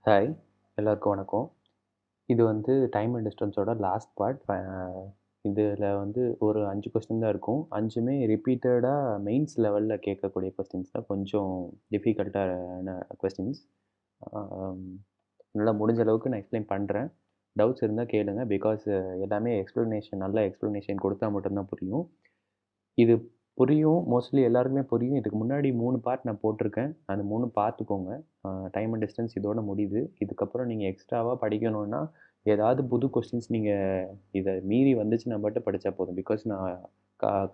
Hi, எல்லாருக்கும் வணக்கம். இது வந்து டைம் அண்ட் டிஸ்டன்ஸோட லாஸ்ட் பார்ட். இதில வந்து ஒரு 5 கொஸ்டின் தான் இருக்கும். 5மே ரிப்பீட்டடா மெயின்ஸ் லெவல்ல கேட்கக்கூடிய கொஸ்டின்ஸ் தான். கொஞ்சம் டிஃபிகல்ட்டான கொஸ்டின்ஸ். என்னால முடிஞ்ச அளவுக்கு நான் எக்ஸ்பிளைன் பண்றேன். டவுட்ஸ் இருந்தா கேளுங்க. பிகாஸ் எல்லாமே நல்ல எக்ஸ்ப்ளனேஷன் கொடுத்தா மட்டும் தான் புரியும். இது புரியும். மோஸ்ட்லி எல்லாருக்குமே புரியும். இதுக்கு முன்னாடி 3 பார்ட் நான் போட்டிருக்கேன். அந்த 3 பார்த்துக்கோங்க. டைம் அண்ட் டிஸ்டன்ஸ் இதோட முடியுது. இதுக்கப்புறம் நீங்க எக்ஸ்ட்ராவா படிக்கணும்னா, ஏதாவது புது கொஸ்டின்ஸ் நீங்க இத மீறி வந்துச்சுன்னா மட்டும் படிச்சா போதும். பிகாஸ் நான்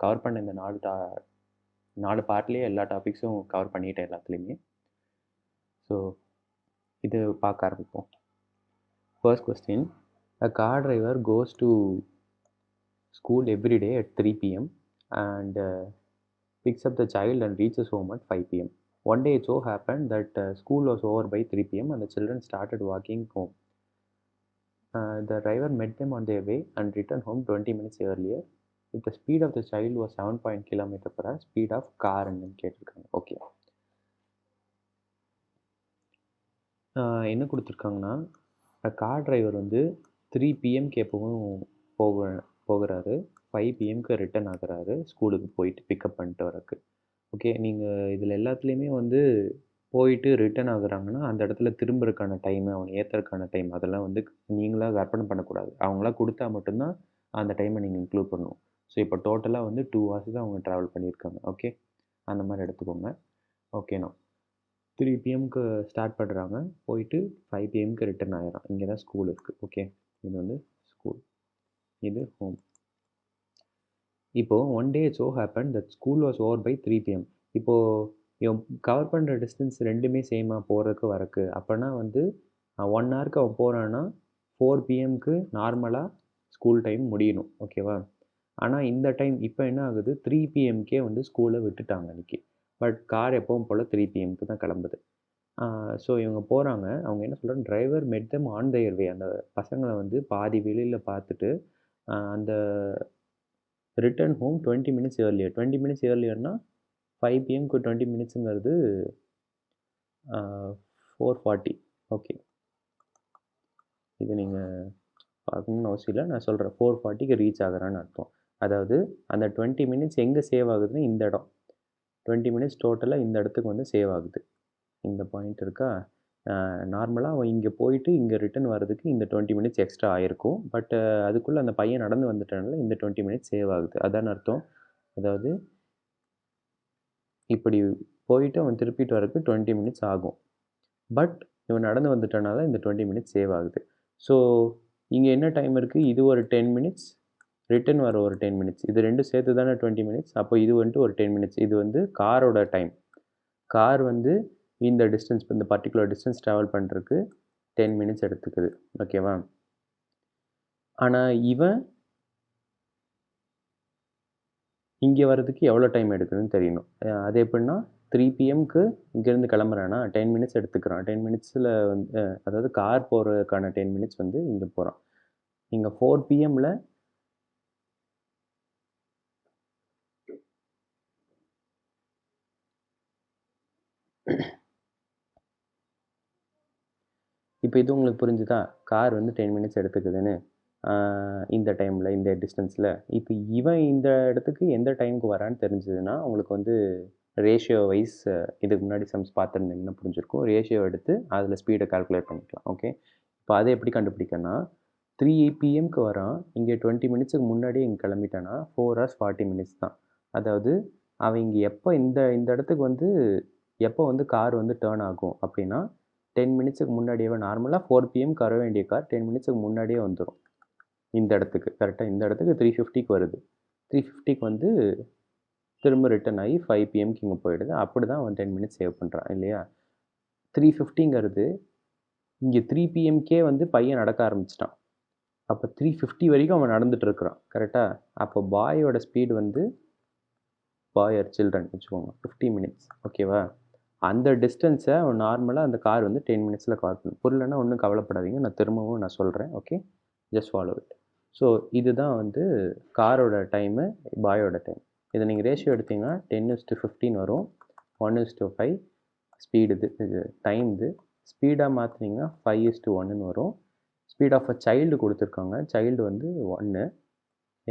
கவர் பண்ண இந்த 4 பார்ட்லயே எல்லா டாபிக்ஸும் கவர் பண்ணிட்டேன் எல்லாத்துலயுமே. ஸோ இது பார்க்க ஆரம்பிப்போம். First question. A car driver goes to school every day at 3 p.m. and picks up the child and reaches home at 5 p.m. One day it so happened that school was over by 3 p.m. and the children started walking home. The driver met them on their way and returned home 20 minutes earlier. If the speed of the child was 7 km per hour, speed of car and கேட்டிருக்காங்க. Okay, என்ன கொடுத்துருக்காங்கன்னா, car driver வந்து 3 பிஎம்க்கு எப்பவும் போகிறாரு, 5 பிஎம்க்கு return ஆகுறாரு ஸ்கூலுக்கு போயிட்டு pickup பண்ணிட்டு வரக்கு. ஓகே, நீங்கள் இதில் எல்லாத்துலேயுமே வந்து போயிட்டு ரிட்டர்ன் ஆகுறாங்கன்னா அந்த இடத்துல திரும்புறதுக்கான டைமு, அவனை ஏற்றுறதுக்கான டைம், அதெல்லாம் வந்து நீங்களாக கற்பனை பண்ணக்கூடாது. அவங்களா கொடுத்தா மட்டும்தான் அந்த டைமை நீங்கள் இன்க்ளூட் பண்ணணும். ஸோ இப்போ டோட்டலாக வந்து 2 hours தான் அவங்க ட்ராவல் பண்ணியிருக்காங்க. ஓகே, அந்த மாதிரி எடுத்துக்கோங்க. ஓகேண்ணா, 3 பிஎம்க்கு ஸ்டார்ட் பண்ணுறாங்க, போயிட்டு 5 பிஎம்க்கு ரிட்டர்ன் ஆகிடும். இங்கே தான் ஸ்கூல் இருக்குது. ஓகே, இது வந்து ஸ்கூல், இது ஹோம். இப்போது one day so happen that school was over by 3 PM. இப்போது இவன் கவர் பண்ணுற டிஸ்டன்ஸ் ரெண்டுமே சேமாக போகிறதுக்கு வரக்கு. அப்போனா வந்து 1 ஹவருக்கு அவன் போகிறான்னா 4 பிஎம்க்கு நார்மலாக ஸ்கூல் டைம் முடியணும். ஓகேவா? ஆனால் இந்த டைம் இப்போ என்ன ஆகுது, 3 பிஎம்க்கே வந்து ஸ்கூலை விட்டுட்டாங்க அன்றைக்கி. பட் கார் எப்பவும் போல் 3 பிஎம்க்கு தான் கிளம்புது. ஸோ இவங்க போகிறாங்க. அவங்க என்ன சொல்கிறாங்க, டிரைவர் மெட் தெம் ஆன் தயர் வே. அந்த பசங்களை வந்து பாதி வெளியில் பார்த்துட்டு அந்த return home 20 minutes earlier. 20 minutes ஏர்லியர்னா 5 பிஎம்க்கு 20 மினிட்ஸுங்கிறது 4:40. ஓகே, இது நீங்கள் பார்க்கணுன்னு அவசியம் இல்லை, நான் சொல்கிறேன். 4:40க்கு ரீச் ஆகுறான்னு அர்த்தம். அதாவது அந்த 20 மினிட்ஸ் எங்கே சேவ் ஆகுதுன்னா இந்த இடம். 20 மினிட்ஸ் டோட்டலாக இந்த இடத்துக்கு வந்து சேவ் ஆகுது. இந்த பாயிண்ட் இருக்கா? நார்மலாக அவன் இங்கே போயிட்டு இங்கே ரிட்டர்ன் வர்றதுக்கு இந்த 20 மினிட்ஸ் எக்ஸ்ட்ரா ஆயிருக்கும். பட் அதுக்குள்ளே அந்த பையன் நடந்து வந்துட்டனால இந்த 20 மினிட்ஸ் சேவ் ஆகுது. அதான் அர்த்தம். அதாவது இப்படி போயிட்டு அவன் திருப்பிட்டு வரதுக்கு 20 மினிட்ஸ் ஆகும். பட் இவன் நடந்து வந்துட்டனால இந்த 20 மினிட்ஸ் சேவ் ஆகுது. ஸோ இங்கே என்ன டைம் இருக்குது, இது ஒரு 10 மினிட்ஸ், ரிட்டர்ன் வர ஒரு 10 மினிட்ஸ், இது ரெண்டும் சேர்த்து தானே 20 மினிட்ஸ். அப்போ இது வந்துட்டு ஒரு 10 மினிட்ஸ். இது வந்து காரோட டைம். கார் வந்து இந்த டிஸ்டன்ஸ், இந்த பர்டிகுலர் டிஸ்டன்ஸ் ட்ராவல் பண்ணுறதுக்கு 10 மினிட்ஸ் எடுத்துக்குது. ஓகேவா? ஆனால் இவன் இங்கே வர்றதுக்கு எவ்வளோ டைம் எடுக்குதுன்னு தெரியணும். அது எப்படின்னா 3 பிஎம்க்கு இங்கேருந்து கிளம்புறானா 10 மினிட்ஸ் எடுத்துக்கிறான். 10 மினிட்ஸில் வந்து அதாவது கார் போகிறதுக்கான 10 மினிட்ஸ் வந்து இங்கே போகிறான். இங்கே 4 பிஎம்மில் இப்போ இது உங்களுக்கு புரிஞ்சுதா? கார் வந்து 10 மினிட்ஸ் எடுத்துக்குதுன்னு இந்த டைமில், இந்த டிஸ்டன்ஸில். இப்போ இவன் இந்த இடத்துக்கு எந்த டைமுக்கு வரான்னு தெரிஞ்சதுன்னா உங்களுக்கு வந்து ரேஷியோ வைஸ் இதுக்கு முன்னாடி சம்ஸ் பார்த்துருந்தீங்கன்னா புரிஞ்சிருக்கும். ரேஷியோ எடுத்து அதில் ஸ்பீடை கால்குலேட் பண்ணிக்கலாம். ஓகே, இப்போ அதை எப்படி கண்டுபிடிக்கன்னா, 3 பிஎம்க்கு வரான், இங்கே 20 மினிட்ஸுக்கு முன்னாடியே இங்கே கிளம்பிட்டானா 4 hours 40 மினிட்ஸ் தான். அதாவது அவன் இங்கே எப்போ இந்த இடத்துக்கு வந்து எப்போ வந்து கார் வந்து டேர்ன் ஆகும் அப்படின்னா 10 மினிட்ஸுக்கு முன்னாடியே. நார்மலாக 4 பிஎம்க்கு வர வேண்டிய கார் 10 மினிட்ஸுக்கு முன்னாடியே வந்துடும் இந்த இடத்துக்கு. கரெக்டாக இந்த இடத்துக்கு 3:50க்கு வருது. 3:50க்கு வந்து திரும்ப ரிட்டர்ன் ஆகி 5 பிஎம்க்கு இங்கே போயிடுது. அப்படி தான் அவன் 10 மினிட்ஸ் சேவ் பண்ணுறான் இல்லையா? 3:50ங்கிறது இங்கே 3 பிஎம்க்கே வந்து பையன் நடக்க ஆரம்பிச்சிட்டான். அப்போ 3:50 வரைக்கும் அவன் நடந்துட்டு இருக்கிறான். கரெக்டாக? அப்போ பாயோட ஸ்பீடு வந்து பாய் ஆர் சில்ட்ரன் வச்சுக்கோங்க 50 மினிட்ஸ். ஓகேவா? அந்த டிஸ்டன்ஸை அவன் நார்மலாக அந்த கார் வந்து 10 மினிட்ஸில் கவர் பண்ணும். புரியலன்னா ஒன்றும் கவலைப்படாதீங்க, நான் திரும்பவும் நான் சொல்கிறேன். Okay, just follow it. So இதுதான் வந்து காரோட டைமு, பாயோட டைம். இதை நீங்கள் ரேஷியோ எடுத்தீங்கன்னா 10:15 வரும். 1:5 ஸ்பீடு, இது டைம், இது ஸ்பீடாக மாற்றினீங்கன்னா 5:1ன்னு வரும். ஸ்பீட் ஆஃப் அ சைல்டு கொடுத்துருக்காங்க. சைல்டு வந்து 1,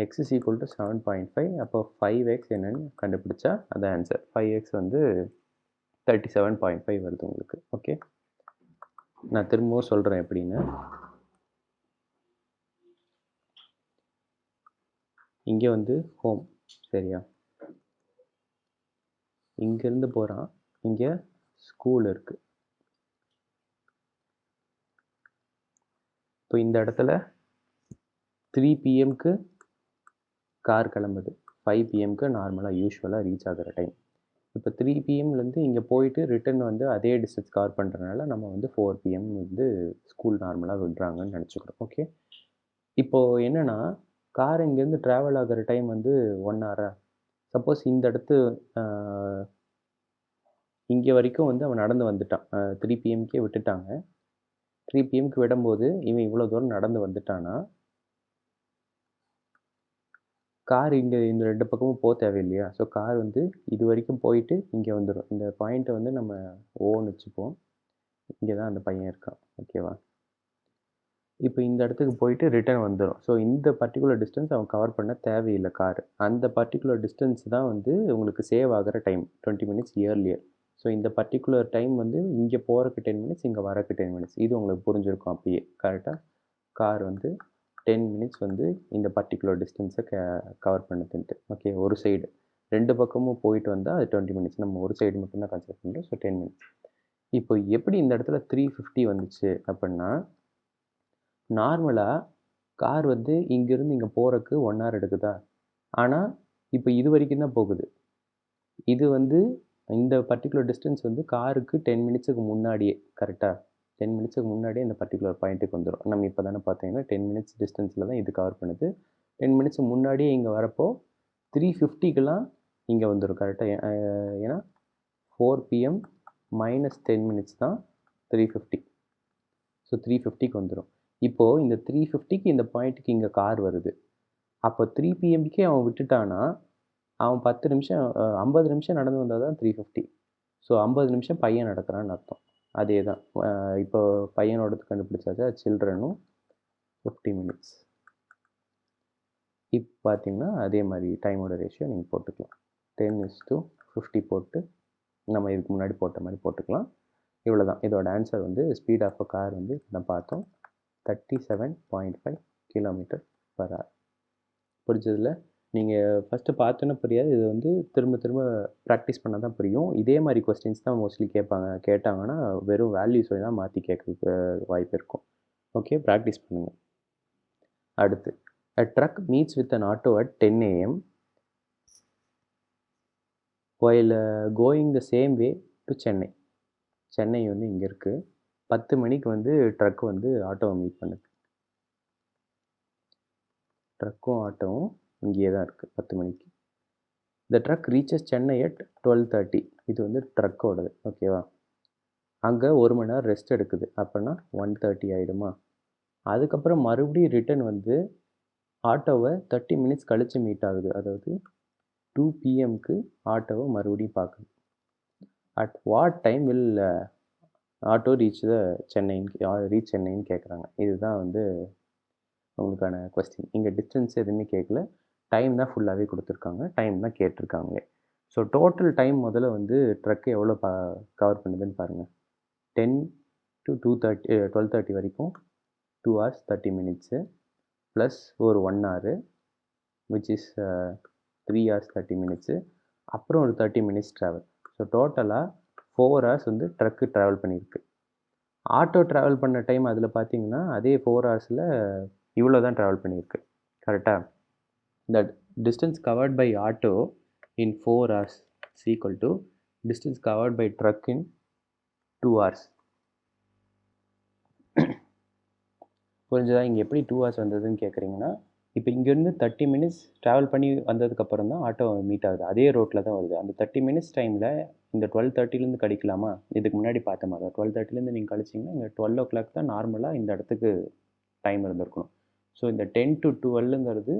எக்ஸ் இஸ் ஈக்குவல் டு 7.5. அப்போ 5x என்னன்னு கண்டுபிடிச்சா அது ஆன்சர். 5x வந்து 37.5 வருது உங்களுக்கு. ஓகே, நான் திரும்பவும் சொல்கிறேன் எப்படின்னு. இங்கே வந்து ஹோம், சரியா? இங்கேருந்து போகிறான், இங்கே ஸ்கூல் இருக்குது. இப்போ இந்த இடத்துல 3 PM கார் கிளம்புது. 5 PM நார்மலாக யூஸ்வலாக ரீச் ஆகிற டைம். இப்போ 3 PMலேருந்து இங்கே போயிட்டு ரிட்டன் வந்து அதே டிஸ்டன்ஸ் கவர் பண்ணுறதுனால நம்ம வந்து 4 PM வந்து ஸ்கூல் நார்மலாக விடுறாங்கன்னு நினச்சிக்கிறோம். ஓகே, இப்போது என்னென்னா கார் இங்கேருந்து ட்ராவல் ஆகிற டைம் வந்து 1 hour. சப்போஸ் இந்த இடத்து இங்கே வரைக்கும் வந்து அவன் நடந்து வந்துட்டான். 3 PMக்கே விட்டுட்டாங்க. 3 PMக்கு விடும்போது இவன் இவ்வளோ தூரம் நடந்து வந்துட்டான்னா கார் இங்கே இந்த 2 பக்கமும் போக தேவையில்லையா? ஸோ கார் வந்து இது வரைக்கும் போயிட்டு இங்கே வந்துடும். இந்த பாயிண்ட்டை வந்து நம்ம ஓன்னு வச்சுப்போம். இங்கே தான் அந்த பையன் இருக்கான். ஓகேவா? இப்போ இந்த இடத்துக்கு போயிட்டு ரிட்டர்ன் வந்துடும். ஸோ இந்த பர்டிகுலர் டிஸ்டன்ஸ் அவன் கவர் பண்ண தேவையில்லை கார். அந்த பர்டிகுலர் டிஸ்டன்ஸ் தான் வந்து உங்களுக்கு சேவ் ஆகிற டைம் 20 minutes இயர்லியர். ஸோ இந்த பர்டிகுலர் டைம் வந்து இங்கே போகிறக்கு 10 minutes, இங்கே வரக்கு 10 minutes. இது உங்களுக்கு புரிஞ்சிருக்கும் அப்பயே. கரெக்டாக கார் வந்து 10 minutes வந்து இந்த பர்டிகுலர் டிஸ்டன்ஸை கவர் பண்ணுதுன்ட்டு. ஓகே, ஒரு சைடு 2 பக்கமும் போயிட்டு வந்தால் அது 20 minutes. நம்ம ஒரு சைடு மட்டும்தான் கன்சிடர் பண்ணுறோம். So 10 minutes. இப்போ எப்படி இந்த இடத்துல 350 வந்துச்சு அப்படின்னா, நார்மலாக கார் வந்து இங்கேருந்து இங்கே போகிறக்கு 1 hour எடுக்குதா? ஆனால் இப்போ இது வரைக்கும் தான் போகுது. இது வந்து இந்த பர்டிகுலர் டிஸ்டன்ஸ் வந்து காருக்கு 10 minutesக்கு முன்னாடியே, கரெக்டாக 10 minutesக்கு முன்னாடியே இந்த பர்டிகுலர் பாயிண்ட்டுக்கு வந்துடும். நம்ம இப்போ தானே பார்த்தீங்கன்னா 10 minutes டிஸ்டன்ஸில் தான் இது கவர் பண்ணுது. 10 minutes முன்னாடியே இங்கே வரப்போ 350க்கெலாம் இங்கே வந்துடும். கரெக்டாக ஏன்னா 4 PM - 10 minutes தான் 350. ஸோ 350க்கு வந்துடும். இப்போது இந்த 350க்கு இந்த பாயிண்ட்டுக்கு இங்கே கார் வருது. அப்போ 3 PMக்கே அவன் விட்டுட்டானா அவன் 10 நிமிஷம் 50 நிமிஷம் நடந்து வந்தால் தான் 350. ஸோ 50 நிமிஷம் பையன் நடக்கிறான்னு அர்த்தம். அதே தான் இப்போ பையனோடது கண்டுபிடிச்சாச்சா, சில்ட்ரனும் 50 minutes. இப்போ பார்த்தீங்கன்னா அதே மாதிரி டைமோட ரேஷியோ நீங்கள் போட்டுக்கலாம். 10:50 போட்டு நம்ம இதுக்கு முன்னாடி போட்ட மாதிரி போட்டுக்கலாம். இவ்வளோ தான் இதோட ஆன்சர். வந்து ஸ்பீட் ஆஃப் அ கார் வந்து நான் பார்த்தோம் 37.5 km/h. புரிஞ்சதில்ல? நீங்கள் ஃபஸ்ட்டு பார்த்தோன்னே புரியாது. இது வந்து திரும்ப திரும்ப ப்ராக்டிஸ் பண்ணால் தான் புரியும். இதே மாதிரி கொஸ்டின்ஸ் தான் மோஸ்ட்லி கேட்டாங்கன்னா வெறும் வேல்யூஸ் தான் மாற்றி கேட்கறதுக்கு வாய்ப்பு இருக்கும். ஓகே, ப்ராக்டிஸ் பண்ணுங்கள். அடுத்து, a truck meets with an auto at 10 AM while going the same way to Chennai. Chennai வந்து இங்கே இருக்குது. 10 மணிக்கு வந்து ட்ரக் வந்து ஆட்டோவை மீட் பண்ணுது. ட்ரக்கும் ஆட்டோவும் இங்கேயே தான் இருக்குது 10 மணிக்கு. த ட்ரக் ரீச்சஸ் சென்னை at 12:30. இது வந்து ட்ரக்கோடது. ஓகேவா? அங்கே 1 மணி நேரம் ரெஸ்ட் எடுக்குது. அப்படின்னா 1:30 ஆகிடுமா? அதுக்கப்புறம் மறுபடியும் ரிட்டன் வந்து ஆட்டோவை 30 minutes கழித்து மீட் ஆகுது. அதாவது 2 PMக்கு ஆட்டோவை மறுபடியும் பார்க்குது. At what time will auto reach சென்னைன்னு கேட்குறாங்க. இதுதான் வந்து உங்களுக்கான கொஸ்டின். இங்கே டிஸ்டன்ஸ் எதுவுமே கேட்கல, டைம் தான் ஃபுல்லாகவே கொடுத்துருக்காங்க. டைம் தான் கேட்டிருக்காங்களே. ஸோ டோட்டல் டைம் முதல்ல வந்து ட்ரக்கு எவ்வளோ கவர் பண்ணுதுன்னு பாருங்கள். 10 to 12:30 வரைக்கும் 2 hours 30 minutes ப்ளஸ் ஒரு 1 hour which is 3 hours 30 minutes. அப்புறம் ஒரு 30 minutes ட்ராவல். ஸோ டோட்டலாக 4 hours வந்து ட்ரக்கு ட்ராவல் பண்ணியிருக்கு. ஆட்டோ ட்ராவல் பண்ண டைம் அதில் பார்த்தீங்கன்னா அதே 4 ஹவர்ஸில் இவ்வளோ தான் ட்ராவல் பண்ணியிருக்கு. கரெக்டாக? The distance covered by auto in 4 hours is equal to distance covered by truck in 2 hours. புரிஞ்சதா? இங்கே எப்படி 2 hours வந்ததுன்னு கேட்குறீங்கன்னா, இப்போ இங்கேருந்து 30 minutes ட்ராவல் பண்ணி வந்ததுக்கப்புறம் தான் ஆட்டோ மீட் ஆகுது. அதே ரோட்டில் தான் வருது. அந்த 30 minutes டைமில் இந்த 12:30லேருந்து கழிக்கலாமா? இதுக்கு முன்னாடி பார்த்த மாதிரி 12:30லேருந்து நீங்கள் கழிச்சிங்கன்னா இங்கே 12 o'clock தான் நார்மலாக இந்த இடத்துக்கு டைம் இருந்திருக்கணும். ஸோ இந்த 10 to 12ங்கிறது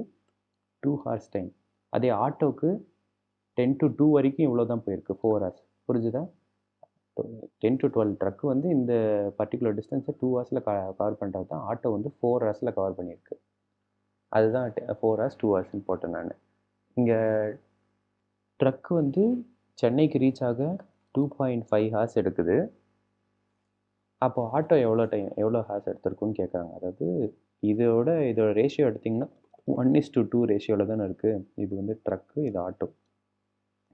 2 hours டைம். அதே ஆட்டோவுக்கு 10 to 2 வரைக்கும் இவ்வளோ தான் போயிருக்கு, 4 hours. புரிஞ்சுதா? 10 to 12 ட்ரக் வந்து இந்த பர்டிகுலர் டிஸ்டன்ஸை 2 ஹவர்ஸில் கவர் பண்ணுறது தான் ஆட்டோ வந்து 4 ஹவர்ஸில் கவர் பண்ணியிருக்கு. அதுதான் 4 ஹவர்ஸ் 2 ஹவர்ஸ்ன்னு போட்டேன் நான். இங்கே ட்ரக் வந்து சென்னைக்கு ரீச் ஆக 2.5 ஹவர்ஸ் எடுக்குது. அப்போ ஆட்டோ எவ்வளோ ஹவர்ஸ் எடுத்திருக்குன்னு கேட்குறாங்க. அதாவது இதோட ரேஷியோ எடுத்திங்கன்னா 1:2 ரேஷியோவில் தானே இருக்குது. இது வந்து ட்ரக்கு, இது ஆட்டோ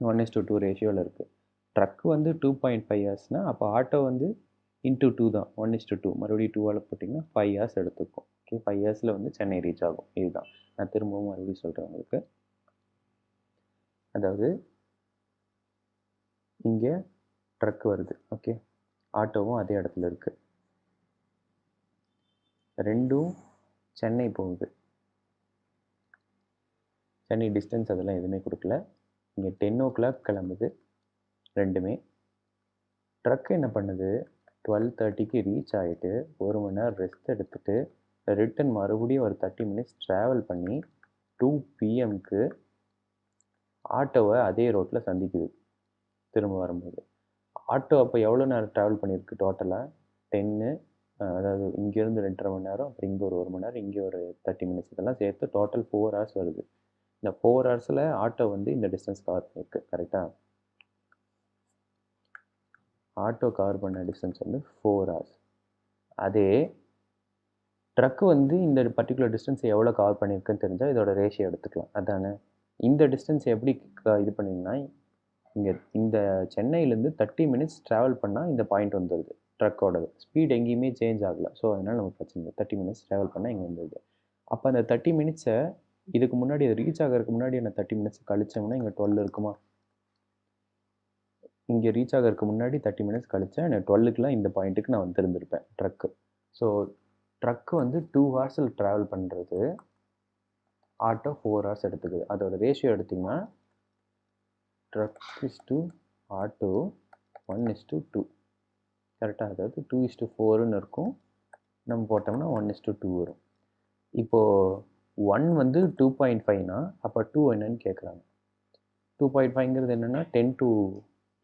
1:2 ரேஷியோவில் இருக்குது. ட்ரக் வந்து 2.5 ஹவர்ஸ்னால் அப்போ ஆட்டோ வந்து இன்ட்டு 2 தான், 1:2. மறுபடியும் 2ஆல் போட்டிங்கன்னா 5 ஹவர்ஸ் எடுத்துக்கும். ஓகே, 5 ஹவர்ஸில் வந்து சென்னை ரீச் ஆகும். இதுதான் நான் திரும்பவும் மறுபடியும் சொல்கிறேன் உங்களுக்கு. அதாவது இங்கே ட்ரக் வருது, ஓகே, ஆட்டோவும் அதே இடத்துல இருக்குது, ரெண்டும் சென்னை போகுது. சென்னை டிஸ்டன்ஸ் அதெல்லாம் எதுவுமே கொடுக்கல. இங்கே 10 o'clock கிளம்புது ரெண்டுமே. ட்ரக் என்ன பண்ணுது, 12:30க்கு ரீச் ஆகிட்டு 1 மணி நேரம் ரெஸ்ட் எடுத்துகிட்டு ரிட்டன் மறுபடியும் ஒரு 30 minutes ட்ராவல் பண்ணி 2 PM ஆட்டோவை அதே ரோட்டில் சந்திக்குது திரும்ப வரும்போது. ஆட்டோ அப்போ எவ்வளோ நேரம் ட்ராவல் பண்ணியிருக்கு டோட்டலாக 10, அதாவது இங்கேருந்து 2.5 மணி நேரம், அப்புறம் இங்கே ஒரு 1 மணி நேரம், இங்கே ஒரு 30 minutes, இதெல்லாம் சேர்த்து டோட்டல் 4 hours வருது. இந்த 4 ஹவர்ஸில் ஆட்டோ வந்து இந்த டிஸ்டன்ஸ் கவர் பண்ணியிருக்கு. கரெக்டாக ஆட்டோ கவர் பண்ண டிஸ்டன்ஸ் வந்து 4 hours. அதே ட்ரக்கு வந்து இந்த பர்டிகுலர் டிஸ்டன்ஸ் எவ்வளோ கவர் பண்ணியிருக்குன்னு தெரிஞ்சால் இதோட ரேஷியோ எடுத்துக்கலாம். அதானே இந்த டிஸ்டன்ஸ் எப்படி இது பண்ணிங்கன்னா, இங்கே இந்த சென்னையிலேருந்து 30 minutes ட்ராவல் பண்ணால் இந்த பாயிண்ட் வந்துடுது. ட்ரக்கோடது ஸ்பீட் எங்கேயுமே சேஞ்ச் ஆகலை. ஸோ அதனால் நமக்கு பிரச்சனை இல்லை. 30 minutes ட்ராவல் பண்ணால் இங்கே வந்துடுது. அப்போ அந்த 30 minutes இதுக்கு முன்னாடி அது ரீச் ஆகிறதுக்கு முன்னாடி என்ன 30 minutes கழிச்சோம்னா இங்கே 12 இருக்குமா? இங்கே ரீச் ஆகிறதுக்கு முன்னாடி 30 minutes கழிச்சா எனக்கு 12க்குலாம் இந்த பாயிண்ட்டுக்கு நான் வந்துருந்துருப்பேன் ட்ரக்கு. ஸோ ட்ரக்கு வந்து 2 ஹவர்ஸில் ட்ராவல் பண்ணுறது, ஆட்டோ 4 hours எடுத்துக்குது. அதோட ரேஷியோ எடுத்திங்கன்னா ட்ரக் இஸ் டு ஆட்டோ 1:2. கரெக்டாக, அதாவது 2:4ன்னு இருக்கும். நம்ம போட்டோம்னா 1:2 வரும். இப்போது 1 வந்து 2.5னா அப்போ 2 என்னன்னு கேட்குறாங்க. 2.5ங்கிறது என்னென்னா 10 to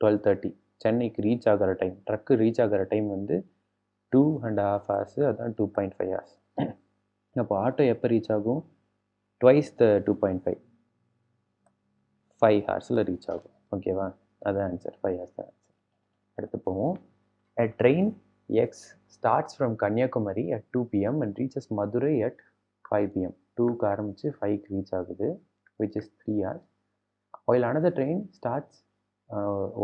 12:30 சென்னைக்கு ரீச் ஆகிற டைம். ட்ரக்கு ரீச் ஆகிற டைம் வந்து 2.5 hours, அதான் 2.5 hours. அப்போ ஆட்டோ எப்போ ரீச் ஆகும், ட்வைஸ் த 2.5, 5 ஹவர்ஸில் ரீச் ஆகும். ஓகேவா, அதான் ஆன்சர், 5 hours தான் ஆன்சர். அடுத்து போவோம். A train X starts from Kanyakumari at 2 PM and reaches Madurai at 5 PM. 2க்கு ஆரம்பித்து 5க்கு ரீச் ஆகுது, which is 3 hours. While another train starts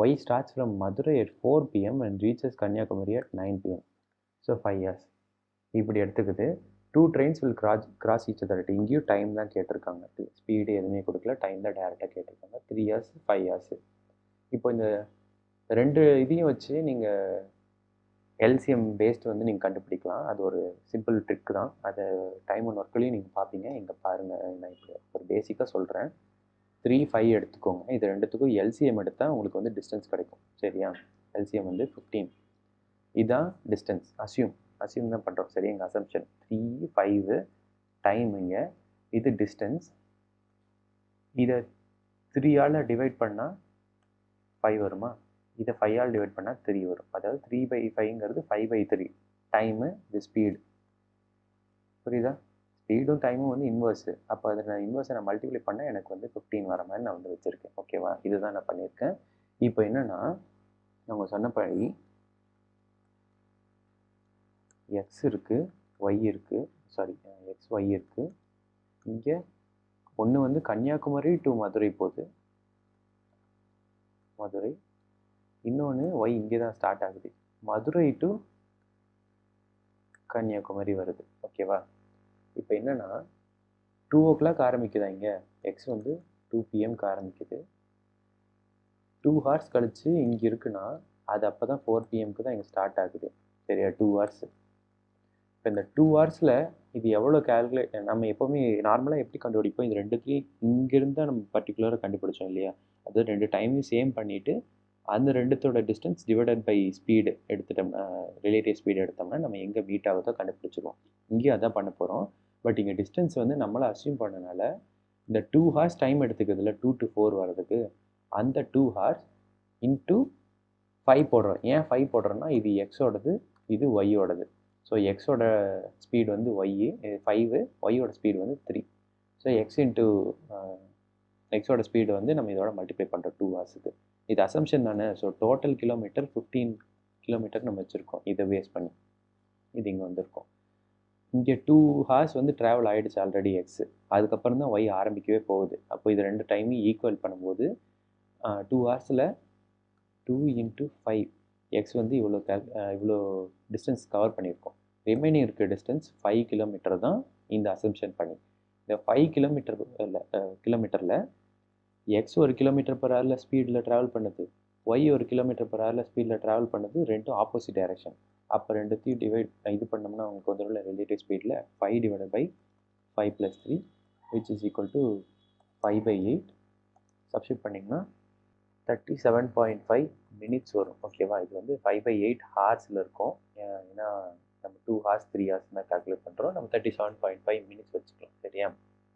Y starts from Madurai at 4 PM and reaches Kanyakumari at 9 PM. So 5 hours. இப்படி எடுத்துக்குது. 2 trains will cross each other. இங்கேயும் time தான் கேட்டிருக்காங்க, speed எதுவுமே கொடுக்கல, டைம் தான் டேரெக்டாக கேட்டிருக்காங்க. 3 hours 5 hours. இப்போ இந்த ரெண்டு இதையும் வச்சு நீங்கள் எல்சிஎம் பேஸ்ட் வந்து நீங்கள் கண்டுபிடிக்கலாம். அது ஒரு சிம்பிள் ட்ரிக் தான். அதை டைம் அண்ட் ஒர்க்லேயும் நீங்கள் பார்ப்பீங்க. இங்கே பாருங்கள், நான் இப்போ ஒரு பேசிக்காக சொல்கிறேன். 3, 5 எடுத்துக்கோங்க. இது ரெண்டுத்துக்கும் எல்சிஎம் எடுத்தால் உங்களுக்கு வந்து டிஸ்டன்ஸ் கிடைக்கும். சரியா, எல்சிஎம் வந்து 15. இதுதான் டிஸ்டன்ஸ். அசியூம் தான் பண்ணுறோம். சரி, எங்கள் அசம்ஷன் 3, 5 டைமுங்க, இது டிஸ்டன்ஸ். இதை 3ஆல் டிவைட் பண்ணால் 5 வருமா? இதை 5ஆல் டிவைட் பண்ணால் 3 வரும். அதாவது 3/5ங்கிறது 5/3 டைமு, இது ஸ்பீடு. புரியுதா? ஸ்பீடும் டைமும் வந்து இன்வர்ஸு. அப்போ அதை நான் இன்வர்ஸை நான் மல்டிப்ளை பண்ணால் எனக்கு வந்து 15 வர மாதிரி நான் வந்து வச்சுருக்கேன். ஓகேவா, இதுதான் நான் பண்ணியிருக்கேன். இப்போ என்னென்னா, அவங்க சொன்னபடி எக்ஸ் இருக்குது, ஒய் இருக்குது, சாரி எக்ஸ் ஒய் இருக்குது. இங்கே ஒன்று வந்து கன்னியாகுமரி டு மதுரை போகுது, மதுரை. இன்னொன்று ஒய் இங்கே தான் ஸ்டார்ட் ஆகுது, மதுரை டு கன்னியாகுமரி வருது. ஓகேவா, இப்போ என்னென்னா 2 o'clock ஆரம்பிக்குதா இங்கே, எக்ஸ் வந்து 2 PM ஆரம்பிக்குது. 2 hours கழித்து இங்கே இருக்குன்னா அது அப்போ தான் 4 PM தான் இங்கே ஸ்டார்ட் ஆகுது. சரியா, 2 hours. இப்போ இந்த 2 ஹவர்ஸில் இது எவ்வளோ நம்ம எப்போவுமே நார்மலாக எப்படி கண்டுபிடிப்போம், இது ரெண்டுத்துலேயும் இங்கேருந்து தான் நம்ம பர்டிகுலராக கண்டுபிடிச்சோம் இல்லையா? அது ரெண்டு டைமையும் சேம் பண்ணிவிட்டு அந்த ரெண்டுத்தோட டிஸ்டன்ஸ் டிவைடட் பை ஸ்பீடு எடுத்துட்டோம்னா, ரிலேட்டிவ் ஸ்பீடு எடுத்தோம்னா நம்ம எங்கே மீட் ஆகுதோ கண்டுபிடிச்சிருவோம். இங்கேயும் அதான் பண்ண போகிறோம். பட் இங்கே டிஸ்டன்ஸ் வந்து நம்மளை அஸ்யூம் பண்ணனால இந்த 2 hours டைம் எடுத்துக்கிறதுல 2 to 4 வர்றதுக்கு அந்த 2 hours இன்ட்டு 5 போடுறோம். ஏன் 5 போடுறோம்னா இது எக்ஸோடது, இது ஒய்யோடது. ஸோ எக்ஸோட ஸ்பீடு வந்து ஒய், இது 5, ஒய்யோட ஸ்பீடு வந்து 3. ஸோ எக்ஸ் இன்ட்டு எக்ஸோட ஸ்பீடு வந்து நம்ம இதோட மல்டிப்ளை பண்ணுறோம் 2 ஹார்ஸுக்கு. இது அசம்ஷன் தானே. ஸோ டோட்டல் கிலோமீட்டர் 15 கிலோமீட்டர் நம்ம வச்சுருக்கோம் இதை பேஸ் பண்ணி. இது இங்கே வந்திருக்கோம். இங்கே 2 ஹார்ஸ் வந்து ட்ராவல் ஆகிடுச்சு ஆல்ரெடி எக்ஸு. அதுக்கப்புறம் தான் ஒய் ஆரம்பிக்கவே போகுது. அப்போ இது ரெண்டு டைமையும் ஈக்குவல் பண்ணும்போது 2 ஹார்ஸில் 2 × 5 எக்ஸ் வந்து இவ்வளோ டிஸ்டன்ஸ் கவர் பண்ணியிருக்கோம். ரிமைனிங் இருக்க டிஸ்டன்ஸ் 5 கிலோமீட்டர் தான் இந்த அசம்ஷன் பண்ணி. இந்த 5 கிலோமீட்டரில் எக்ஸ் 1 கிலோமீட்டர் பர் ஹவரில் ஸ்பீடில் ட்ராவல் பண்ணுது, ஒய் 1 கிலோமீட்டர் பர் ஹவரில் ஸ்பீடில் ட்ராவல் பண்ணுது. ரெண்டும் ஆப்போசிட் டைரக்ஷன். அப்போ ரெண்டுத்தையும் இது பண்ணோம்னா உங்களுக்கு வந்துள்ள ரிலேட்டிவ் ஸ்பீடில் 5 / 5 + 3 which is equal to 5/8 substitute பண்ணிங்கன்னா 37.5 மினிட்ஸ் வரும். ஓகேவா? இது வந்து 5/8 ஹார்ஸில் இருக்கும். ஏன்னா நம்ம 2 ஹார்ஸ் 3 ஹார்ஸ் தான் கால்குலேட் பண்ணுறோம். நம்ம 37.5 மினிட்ஸ் வச்சுக்கலாம். சரியா?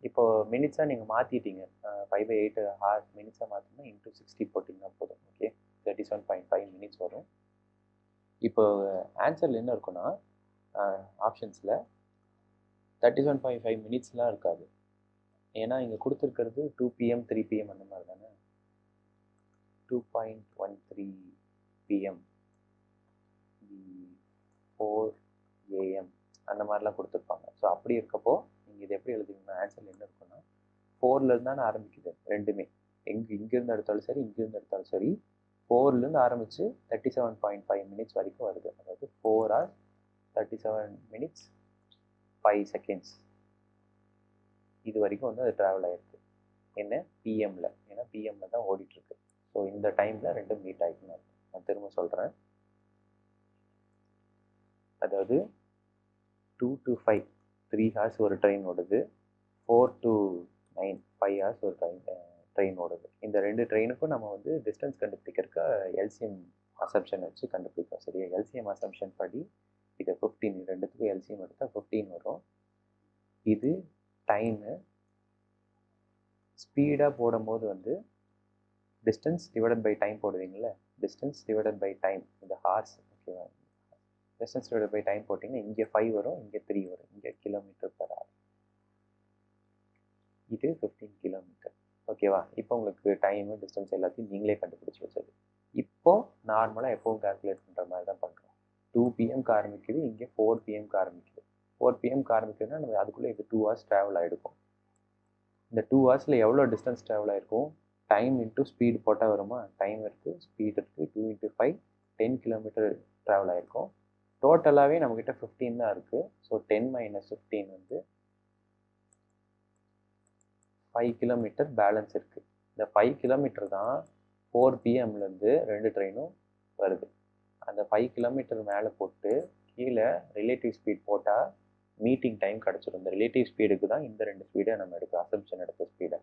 இப்போது மினிட்ஸாக நீங்கள் மாற்றிட்டீங்க. 5/8 ஹார்ஸ் மினிட்ஸாக மாற்றினா × 60 போட்டிங்கன்னா போதும். ஓகே, 37.5 மினிட்ஸ் வரும். இப்போ ஆன்சரில் என்ன இருக்குன்னா ஆப்ஷன்ஸில் 37.5 மினிட்ஸ்லாம் இருக்காது. ஏன்னா இங்கே கொடுத்துருக்கிறது 2 PM 3 PM அந்த மாதிரி தானே. 2.13 PM 4 AM அந்த மாதிரிலாம் கொடுத்துருப்பாங்க. ஸோ அப்படி இருக்கப்போ நீங்கள் இது எப்படி எழுதுவீங்கன்னா ஆன்சரில் என்ன இருக்குன்னா 4லேருந்து தானே ஆரம்பிக்குது ரெண்டுமே. இங்கேருந்து எடுத்தாலும் சரி, இங்கேருந்து எடுத்தாலும் சரி, 4லேருந்து ஆரம்பித்து 37.5 மினிட்ஸ் வரைக்கும் வருது. அதாவது 4 hours 37 minutes 5 seconds இது வரைக்கும் வந்து அது ட்ராவல் ஆகிருக்கு. என்ன பிஎம்மில், ஏன்னா பிஎம்மில் தான் ஓடிட்டுருக்கு. ஸோ இந்த டைமில் ரெண்டும் மீட் ஆகிக்கணும். நான் திரும்ப சொல்கிறேன். அதாவது 2 to 5 3 hours ஒரு ட்ரெயின் ஓடுது, 4 to 9 5 hours ஒரு ட்ரெயின் ஓடுது. இந்த ரெண்டு ட்ரெயினுக்கும் நம்ம வந்து டிஸ்டன்ஸ் கண்டுபிடிக்கிறக்க எல்சிஎம் அசம்ஷன் வச்சு கண்டுபிடிப்போம். சரியா? எல்சிஎம் அசம்ஷன் படி இதை 15, ரெண்டுத்துக்கும் எல்சிஎம் எடுத்தால் 15 வரும். இது டைமு. ஸ்பீடாக போடும்போது வந்து டிஸ்டன்ஸ் டிவைடட் பை டைம் போடுவீங்கள, டிஸ்டன்ஸ் டிவைடட் பை டைம் இந்த ஹார்ஸ். ஓகேவா? டிஸ்டன்ஸ் டிவைடட் பை டைம் போட்டிங்கன்னா இங்கே 5 வரும், இங்கே 3 வரும். இங்கே km/h. இது 15 கிலோமீட்டர். ஓகேவா? இப்போ உங்களுக்கு டைமு டிஸ்டன்ஸ் எல்லாத்தையும் நீங்களே கண்டுபிடிச்சி வச்சது. இப்போது நார்மலாக எப்போவும் கால்குலேட் பண்ணுற மாதிரி தான் பண்ணுறோம். 2 PM ஆரம்பிக்குது, இங்கே 4 PM ஆரம்பிக்குது. 4 PM ஆரம்பிக்குதுன்னா நம்ம அதுக்குள்ளே இது 2 hours ட்ராவல் ஆகிருக்கும். இந்த 2 ஹவர்ஸில் எவ்வளோ டிஸ்டன்ஸ் ட்ராவல் ஆகிருக்கும்? டைம் இன்ட்டு ஸ்பீடு போட்டால் வருமா? டைம் இருக்குது, ஸ்பீடு இருக்குது. 2 × 5 10 கிலோமீட்டர் ட்ராவல் ஆகிருக்கும். டோட்டலாகவே நம்மக்கிட்ட 15 தான் இருக்குது. ஸோ 10 - 15 வந்து 5 கிலோமீட்டர் பேலன்ஸ் இருக்குது. இந்த 5 கிலோமீட்டர் தான் 4 PMலேருந்து ரெண்டு ட்ரெயினும் வருது. அந்த 5 கிலோமீட்டர் மேலே போட்டு கீழே ரிலேட்டிவ் ஸ்பீட் போட்டால் மீட்டிங் டைம் கிடச்சிடும். இந்த ரிலேட்டிவ் ஸ்பீடுக்கு தான் இந்த ரெண்டு ஸ்பீடை நம்ம எடுக்கிறோம். அசம்ஷன் எடுத்த ஸ்பீடை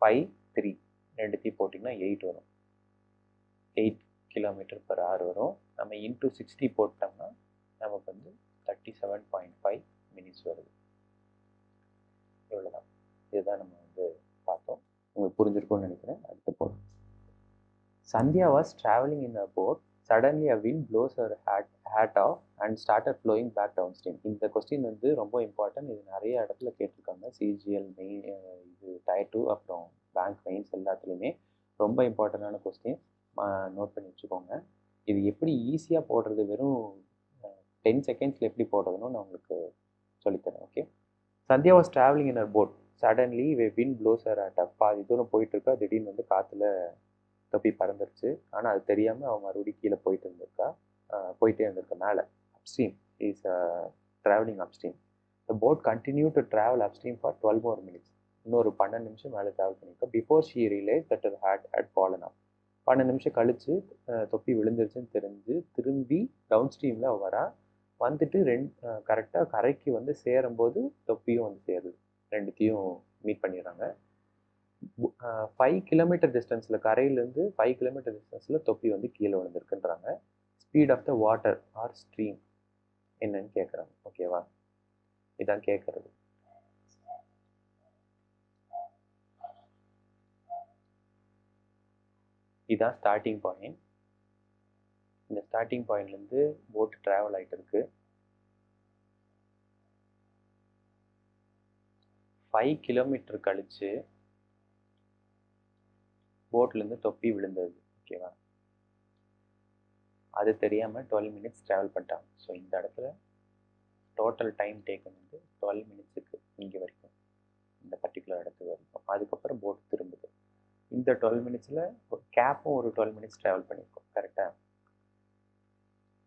5 3 ரெண்டுத்தையும் போட்டிங்கன்னா 8 வரும். 8 km/h வரும். நம்ம × 60 போட்டோம்னா நமக்கு வந்து 37.5 மினிட்ஸ் வருது. இவ்வளோதான். இதுதான் நம்ம வந்து பார்த்தோம். உங்களுக்கு புரிஞ்சிருக்கும்னு நினைக்கிறேன். அடுத்த boat. Sandhya was traveling in a boat. Suddenly a wind blows her hat off and started flowing back downstream. இந்த கொஸ்டின் வந்து ரொம்ப இம்பார்ட்டன்ட். இது நிறைய இடத்துல கேட்டிருக்காங்க. சிஜிஎல் மெயின், இது Tier 2, அப்புறம் பேங்க் மெயின்ஸ் எல்லாத்துலேயுமே ரொம்ப இம்பார்ட்டண்டான கொஸ்டின். நோட் பண்ணி வச்சுக்கோங்க. இது எப்படி ஈஸியாக போடுறது, வெறும் 10 செகண்ட்ஸில் எப்படி போடுறதுன்னு நான் உங்களுக்கு சொல்லித்தரேன். Okay. Sandhya was traveling in a boat. Suddenly a wind blows her hat off. பாதி தூரம் போயிட்டுருக்கா, திடீர்னு வந்து காற்றுல தொப்பி பறந்துருச்சு. ஆனால் அது தெரியாமல் அவன் மறுபடியும் கீழே போயிட்டே இருந்திருக்கா மேலே. Upstream is travelling upstream. The boat continue to travel upstream for 12 more minutes. இன்னொரு 12 நிமிஷம் மேலே ட்ராவல் பண்ணியிருக்கா. Before she realise that her hat had fallen off. 12 நிமிஷம் கழித்து தொப்பி விழுந்துருச்சுன்னு தெரிஞ்சு திரும்பி டவுன் ஸ்ட்ரீமில் வரா. வந்துட்டு கரெக்டாக கரைக்கு வந்து சேரும்போது தொப்பியும் வந்து சேருது. ரெண்டுத்தையும் மீட் பண்ணிடுறாங்க. 5 கிலோமீட்டர் டிஸ்டன்ஸில், கரையிலேருந்து 5 கிலோமீட்டர் டிஸ்டன்ஸில் தொப்பி வந்து கீழே விழுந்திருக்குன்றாங்க. Speed of the water or stream என்னன்னு கேட்குறாங்க. ஓகேவா? இதான் கேட்குறது. இதுதான் ஸ்டார்டிங் பாயிண்ட். இந்த ஸ்டார்டிங் பாயிண்ட்லேருந்து போட் ட்ராவல் ஆகிட்டு இருக்கு. 5 கிலோமீட்டர் கழிச்சு போட்லேருந்து தொப்பி விழுந்தது. ஓகேவா? அது தெரியாமல் 12 மினிட்ஸ் ட்ராவல் பண்ணிட்டாங்க. ஸோ இந்த இடத்துல டோட்டல் டைம் டேக்கன் வந்து 12 மினிட்ஸுக்கு இங்கே வரைக்கும், இந்த பர்டிகுலர் இடத்துக்கு வரைக்கும். அதுக்கப்புறம் போட் திரும்புது. இந்த 12 மினிட்ஸில் ஒரு கேப்பும் ஒரு 12 மினிட்ஸ் ட்ராவல் பண்ணியிருக்கோம். கரெக்டாக?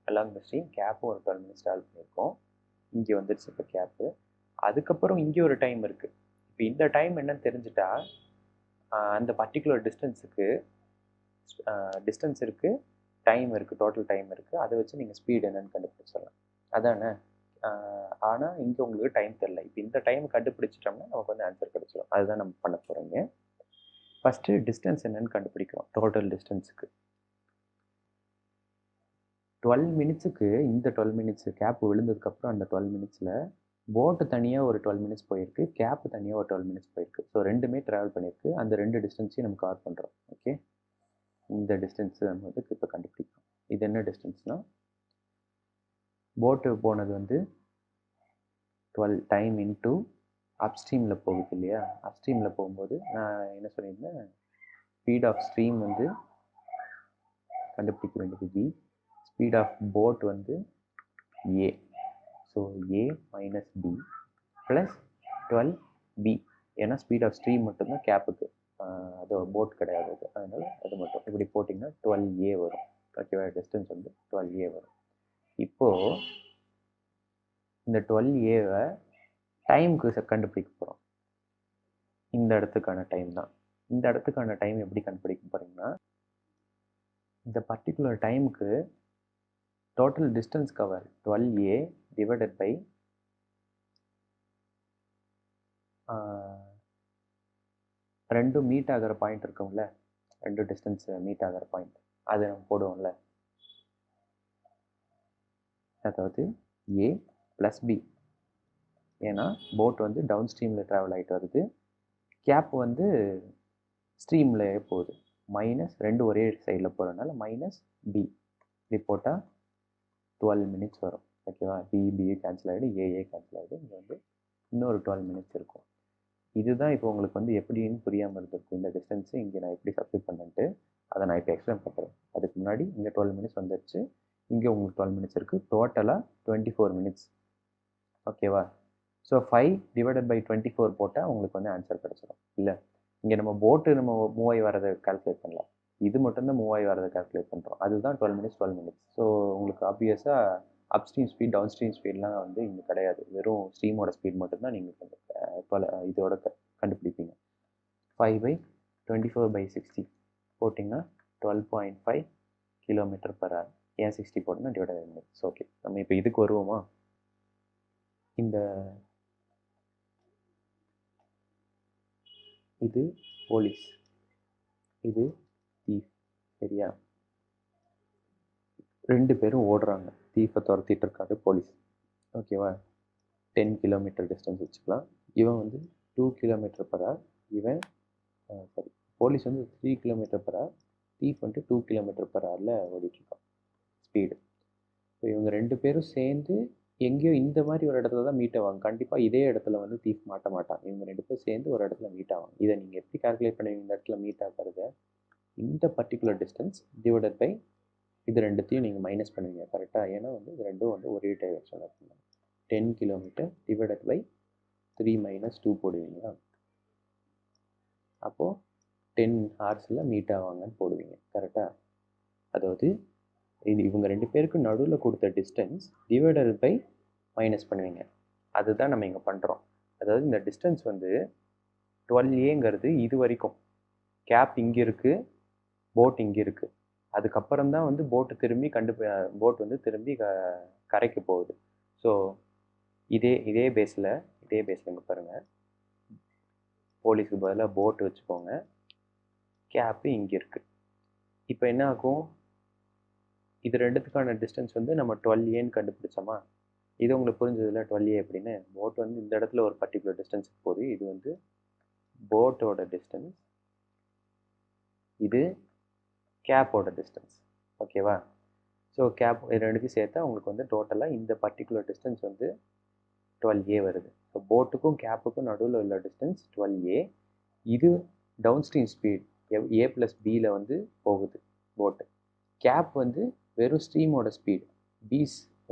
அலாங் த ஸ்ட்ரீம் கேப்பும் ஒரு 12 மினிட்ஸ் ட்ராவல் பண்ணியிருக்கோம். இங்கே வந்துடுச்சு இப்போ கேப்பு. அதுக்கப்புறம் இங்கே ஒரு டைம் இருக்குது. இப்போ இந்த டைம் என்னன்னு தெரிஞ்சுட்டா அந்த பர்டிகுலர் டிஸ்டன்ஸ் இருக்குது, டைம் இருக்குது, டோட்டல் டைம் இருக்குது. அதை வச்சு நீங்கள் ஸ்பீடு என்னன்னு கண்டுபிடிச்சிடலாம். அதானே? ஆனால் இங்கே உங்களுக்கு டைம் தெரில. இப்போ இந்த டைம் கண்டுபிடிச்சிட்டோம்னா நமக்கு வந்து ஆன்சர் கிடச்சிடும். அதுதான் நம்ம பண்ண போகிறோங்க. ஃபஸ்ட்டு டிஸ்டன்ஸ் என்னன்னு கண்டுபிடிக்கிறோம். டோட்டல் டிஸ்டன்ஸுக்கு 12 மினிட்ஸுக்கு இந்த 12 மினிட்ஸு கேப் விழுந்ததுக்கப்புறம் அந்த 12 மினிட்ஸில் போட்டு தனியாக ஒரு 12 மினிட்ஸ் போயிருக்கு, கேப்பு தனியாக ஒரு 12 மினிட்ஸ் போயிருக்கு. ஸோ ரெண்டுமே ட்ராவல் பண்ணியிருக்கு. அந்த ரெண்டு டிஸ்டன்ஸையும் நம்ம கவர் பண்ணுறோம். ஓகே, இந்த டிஸ்டன்ஸு நம்ம வந்து இப்போ கண்டுபிடிக்கிறோம். இது என்ன டிஸ்டன்ஸ்னால், போட்டு போனது வந்து 12 டைம் இன்ட்டு அப்ஸ்ட்ரீமில் போகுது இல்லையா? அப்ஸ்ட்ரீமில் போகும்போது நான் என்ன சொல்லியிருந்தேன், ஸ்பீட் ஆஃப் ஸ்ட்ரீம் வந்து கண்டுபிடிக்க வேண்டியது v, ஸ்பீட் ஆஃப் போட் வந்து a. So a minus b plus 12b. ஏன்னா ஸ்பீட் ஆஃப் ஸ்ட்ரீம் மட்டும்தான் கேப்புக்கு, அது போட் கிடையாது. அதனால் அது மட்டும் இப்படி போட்டிங்கன்னா 12a வரும். ஓகேவா? டிஸ்டன்ஸ் வந்து 12a வரும். இப்போது இந்த 12aவை டைமுக்கு கண்டுபிடிக்க போகிறோம். இந்த இடத்துக்கான டைம் தான். இந்த இடத்துக்கான டைம் எப்படி கண்டுபிடிக்க போகிறீங்கன்னா, இந்த பர்டிகுலர் டைமுக்கு total distance cover 12a divided by ரெண்டும் மீட் ஆகிற பாயிண்ட் இருக்கும்ல, ரெண்டு டிஸ்டன்ஸ் மீட் ஆகிற பாயிண்ட், அது நம்ம போடுவோம்ல. அதாவது a ப்ளஸ் b. ஏன்னா போட் வந்து டவுன் ஸ்ட்ரீமில் ட்ராவல் ஆகிட்டு வருது, கேப் வந்து ஸ்ட்ரீமில் போகுது. மைனஸ் ரெண்டு ஒரே சைடில் போகிறதுனால மைனஸ் b. இப்படி போட்டால் 12 மினிட்ஸ் வரும். ஓகேவா? பிஏ கேன்சல் ஆகிடும், ஏஏ கேன்சல் ஆகிடும். இங்கே வந்து இன்னொரு 12 மினிட்ஸ் இருக்கும். இதுதான் இப்போ உங்களுக்கு வந்து எப்படின்னு புரியாமல் இருந்திருக்கும். இந்த டிஸ்டன்ஸு இங்கே நான் எப்படி சப்ஸ்டிட் பண்ணிட்டு அதை நான் இப்போ எக்ஸ்பிளைன் பண்ணுறேன். அதுக்கு முன்னாடி இங்கே 12 மினிட்ஸ் வந்துடுச்சு, இங்கே உங்களுக்கு 12 மினிட்ஸ் இருக்குது. டோட்டலாக 24 மினிட்ஸ். ஓகேவா? ஸோ 5 டிவைடட் பை 24 போட்டால் உங்களுக்கு வந்து ஆன்சர் கிடச்சிடும். இல்லை, இங்கே நம்ம போட்டு நம்ம மூவ் ஆகி வரதை கால்குலேட் பண்ணலாம், இது மட்டும்தான் மூவ் ஆகி வரதை கால்குலேட் பண்ணுறோம். அதுதான் 12 மினிட்ஸ் 12 மினிட்ஸ். ஸோ உங்களுக்கு ஆப்வியஸாக அப்ஸ்ட்ரீம் ஸ்பீட் டவுன் ஸ்ட்ரீம் ஸ்பீட்லாம் வந்து இங்கே கிடையாது. வெறும் ஸ்ட்ரீமோட ஸ்பீட் மட்டும்தான் நீங்கள் இதோட கண்டுபிடிப்பீங்க. 5/24/60 போட்டிங்கன்னா 12.5 km/h. ஏன் 60 போட்டோம்னா டிவைட் ஆகி மினிட்ஸ். ஓகே, நம்ம இப்போ இதுக்கு வருவோமா? இந்த இது போலீஸ், இது தீஃப். சரியா? ரெண்டு பேரும் ஓடுறாங்க, தீஃபை துரத்திட்டு இருக்காரு போலீஸ். ஓகேவா? 10 கிலோமீட்டர் டிஸ்டன்ஸ் வச்சுக்கலாம். இவன் வந்து 2 km/h, இவன் சாரி போலீஸ் வந்து 3 km/h, தீஃப் வந்து 2 km/hல ஓடிட்டுருக்கான் ஸ்பீடு. இப்போ இவங்க ரெண்டு பேரும் சேர்ந்து எங்கேயோ இந்த மாதிரி ஒரு இடத்துல தான் மீட் ஆவாங்க. கண்டிப்பாக இதே இடத்துல வந்து தீஃப் மாட்ட மாட்டான். இவங்க ரெண்டு பேரும் சேர்ந்து ஒரு இடத்துல மீட் ஆவாங்க. இதை நீங்கள் எப்படி கால்குலேட் பண்ணுவீங்க? இந்த இடத்துல மீட் ஆகிறத இந்த பர்டிகுலர் டிஸ்டன்ஸ் டிவைடட் பை இது ரெண்டுத்தையும் நீங்கள் மைனஸ் பண்ணுவீங்க. கரெக்டாக? ஏன்னா வந்து இது ரெண்டும் வந்து ஒரே டைரக்ஷனில் இருக்குங்க. 10 கிலோமீட்டர் டிவைடட் பை 3 - 2 போடுவீங்களா? அப்போது 10 ஹார்ஸில் மீட் ஆவாங்கன்னு போடுவீங்க. கரெக்டாக? அதாவது இது இவங்க ரெண்டு பேருக்கு நடுவில் கொடுத்த டிஸ்டன்ஸ் டிவைடட் பை மைனஸ் பண்ணுவீங்க. அதுதான் நம்ம இங்கே பண்ணுறோம். அதாவது இந்த டிஸ்டன்ஸ் வந்து 12aங்கிறது இது வரைக்கும், கேப் இங்கே இருக்குது, போட் இங்கே இருக்குது. அதுக்கப்புறம் தான் வந்து போட் வந்து திரும்பி கரைக்கு போகுது. ஸோ இதே பேஸில் இங்கே பாருங்கள், போலீஸுக்கு பதிலாக போட் வச்சுக்கோங்க, கேப்பு இங்கே இருக்குது. இப்போ என்ன ஆகும்? இது ரெண்டுத்துக்கான டிஸ்டன்ஸ் வந்து நம்ம 12aன்னு கண்டுபிடிச்சோமா? இது உங்களுக்கு புரிஞ்சதில்ல 12a அப்படின்னு. போட் வந்து இந்த இடத்துல ஒரு பர்டிகுலர் டிஸ்டன்ஸ் போகுது. இது வந்து போட்டோட டிஸ்டன்ஸ், இது கேப்போட டிஸ்டன்ஸ். ஓகேவா? ஸோ கேப் இது ரெண்டுத்தையும் சேர்த்தா உங்களுக்கு வந்து டோட்டலாக இந்த பர்டிகுலர் டிஸ்டன்ஸ் வந்து 12A வருது. ஸோ போட்டுக்கும் கேப்புக்கும் நடுவில் உள்ள டிஸ்டன்ஸ் 12A. இது டவுன் ஸ்ட்ரீம் ஸ்பீட் A+Bயில் வந்து போகுது போட்டு. கேப் வந்து வெறும் ஸ்ட்ரீமோட ஸ்பீட்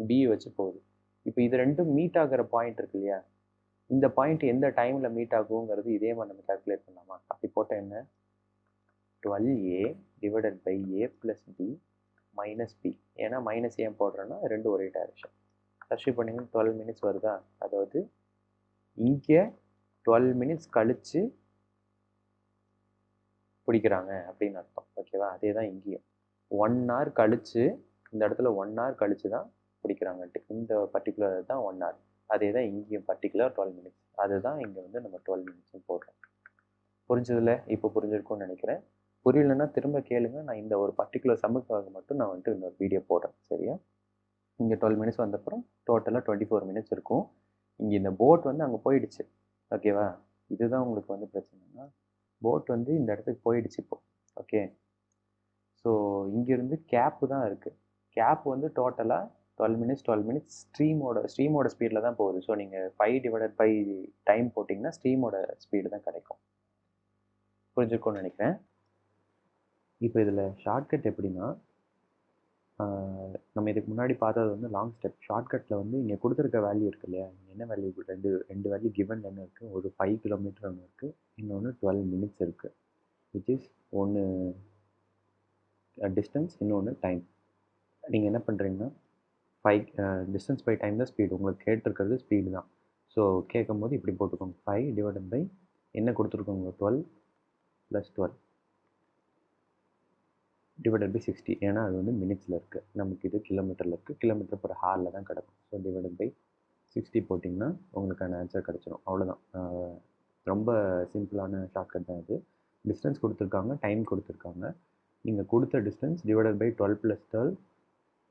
பி வச்சு போகுது. இப்போ இது ரெண்டும் மீட் ஆகிற பாயிண்ட் இருக்கு இல்லையா, இந்த பாயிண்ட் எந்த டைமில் மீட் ஆகுங்கிறது இதே மாதிரி நம்ம கால்குலேட் பண்ணலாமா? அப்படி போட்டால் என்ன, 12A divided by A+B minus B. ஏன்னா மைனஸ் ஏன் போடுறேன்னா ரெண்டும் ஒரே டைரக்ஷன். சப்ஸ்டிட்யூட் பண்ணிங்கன்னா 12 மினிட்ஸ் வருதா, அதாவது இங்கே 12 மினிட்ஸ் கழித்து பிடிக்கிறாங்க அப்படின்னு அர்த்தம். ஓகேவா? அதே தான் இங்கேயும் 1 hour கழித்து, இந்த இடத்துல 1 hour கழித்து தான் பிடிக்கிறாங்கன்ட்டு. இந்த பர்டிகுலர் தான் 1 hour. அதே தான் இங்கேயும் பர்டிகுலர் 12 மினிட்ஸ். அதுதான் இங்கே வந்து நம்ம 12 மினிட்ஸ்னு போடுறோம். புரிஞ்சதில்ல? இப்போ புரிஞ்சிருக்கும்னு நினைக்கிறேன். புரியலன்னா திரும்ப கேளுங்க. நான் இந்த ஒரு பர்டிகுலர் சம்முக்காக மட்டும் நான் வந்துட்டு இன்னொரு வீடியோ போடுறேன். சரியா? இங்கே 12 மினிட்ஸ் வந்தப்புறம் டோட்டலாக 24 மினிட்ஸ் இருக்கும். இங்கே இந்த போட் வந்து அங்கே போயிடுச்சு. ஓகேவா? இதுதான் உங்களுக்கு வந்து பிரச்சனைனா, போட் வந்து இந்த இடத்துக்கு போயிடுச்சு இப்போ. ஓகே, ஸோ இங்கேருந்து கேப்பு தான் இருக்குது. கேப் வந்து டோட்டலாக 12 மினிட்ஸ் ஸ்ட்ரீமோட ஸ்பீடில் தான் போகுது. ஸோ நீங்கள் 5 டிவைடட் பை டைம் போட்டிங்கன்னா ஸ்ட்ரீமோட ஸ்பீடு தான் கிடைக்கும். புரிஞ்சிருக்கும்னு நினைக்கிறேன். இப்போ இதில் ஷார்ட்கட் எப்படின்னா, நம்ம இதுக்கு முன்னாடி பார்த்தது வந்து லாங் ஸ்டெப். ஷார்ட்கட்டில் வந்து இங்கே கொடுத்துருக்க வேல்யூ இருக்குது இல்லையா, என்ன வேல்யூ, ரெண்டு வேல்யூ கிவன் என்ன இருக்குது, ஒரு 5 கிலோமீட்டர் ஒன்று இருக்குது, இன்னொன்று 12 மினிட்ஸ் இருக்குது. விச் இஸ் ஒன்று டிஸ்டன்ஸ், இன்னொன்று டைம். நீங்கள் என்ன பண்ணுறீங்கன்னா 5 டிஸ்டன்ஸ் பை டைம் தான் ஸ்பீடு. உங்களுக்கு கேட்டிருக்கிறது ஸ்பீடு தான். ஸோ கேட்கும் போது இப்படி போட்டுக்கோங்க, 5 டிவைடட் பை என்ன கொடுத்துருக்கோங்க 12 + 12 டிவைடட் பை 60. ஏன்னா அது வந்து மினிட்ஸில் இருக்குது, நமக்கு இது கிலோமீட்டரில் இருக்குது. கிலோமீட்டர் பர் ஹாரில் தான் கிடக்கும். ஸோ டிவைடட் பை 60 போட்டிங்கன்னா உங்களுக்கான ஆன்சர் கிடச்சிடும். அவ்வளோதான். ரொம்ப சிம்பிளான ஷார்ட்கட் தான் இது. டிஸ்டன்ஸ் கொடுத்துருக்காங்க, டைம் கொடுத்துருக்காங்க. நீங்கள் கொடுத்த டிஸ்டன்ஸ் டிவைடட் பை 12 + 12,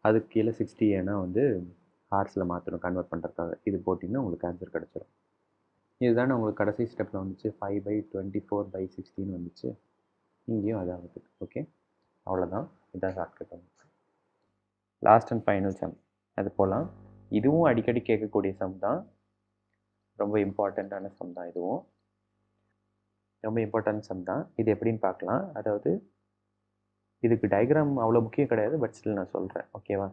அதுக்கு கீழே 60 ஏன்னா வந்து ஹார்ஸில் மாற்றணும் கன்வெர்ட் பண்ணுறதுக்காக. இது போட்டிங்கன்னா உங்களுக்கு ஆன்சர் கிடச்சிடும். இதுதானே உங்களுக்கு கடைசி ஸ்டெப்பில் வந்துச்சு, 5/24/16 வந்துச்சு. இங்கேயும் அதான் வருது. ஓகே, அவ்வளோதான். இதுதான் ஷார்ட்கட் வந்துச்சு. லாஸ்ட் அண்ட் ஃபைனல் சம் அது போகலாம். இதுவும் அடிக்கடி கேட்கக்கூடிய சம் தான், ரொம்ப இம்பார்ட்டண்ட்டான சம் தான். இதுவும் ரொம்ப இம்பார்ட்டன்ட் சம் தான். இது எப்படின்னு பார்க்கலாம். அதாவது இதுக்கு டயக்ராம் அவ்வளோ முக்கியம் கிடையாது, பட் ஸ்டில் நான் சொல்கிறேன். ஓகேவா?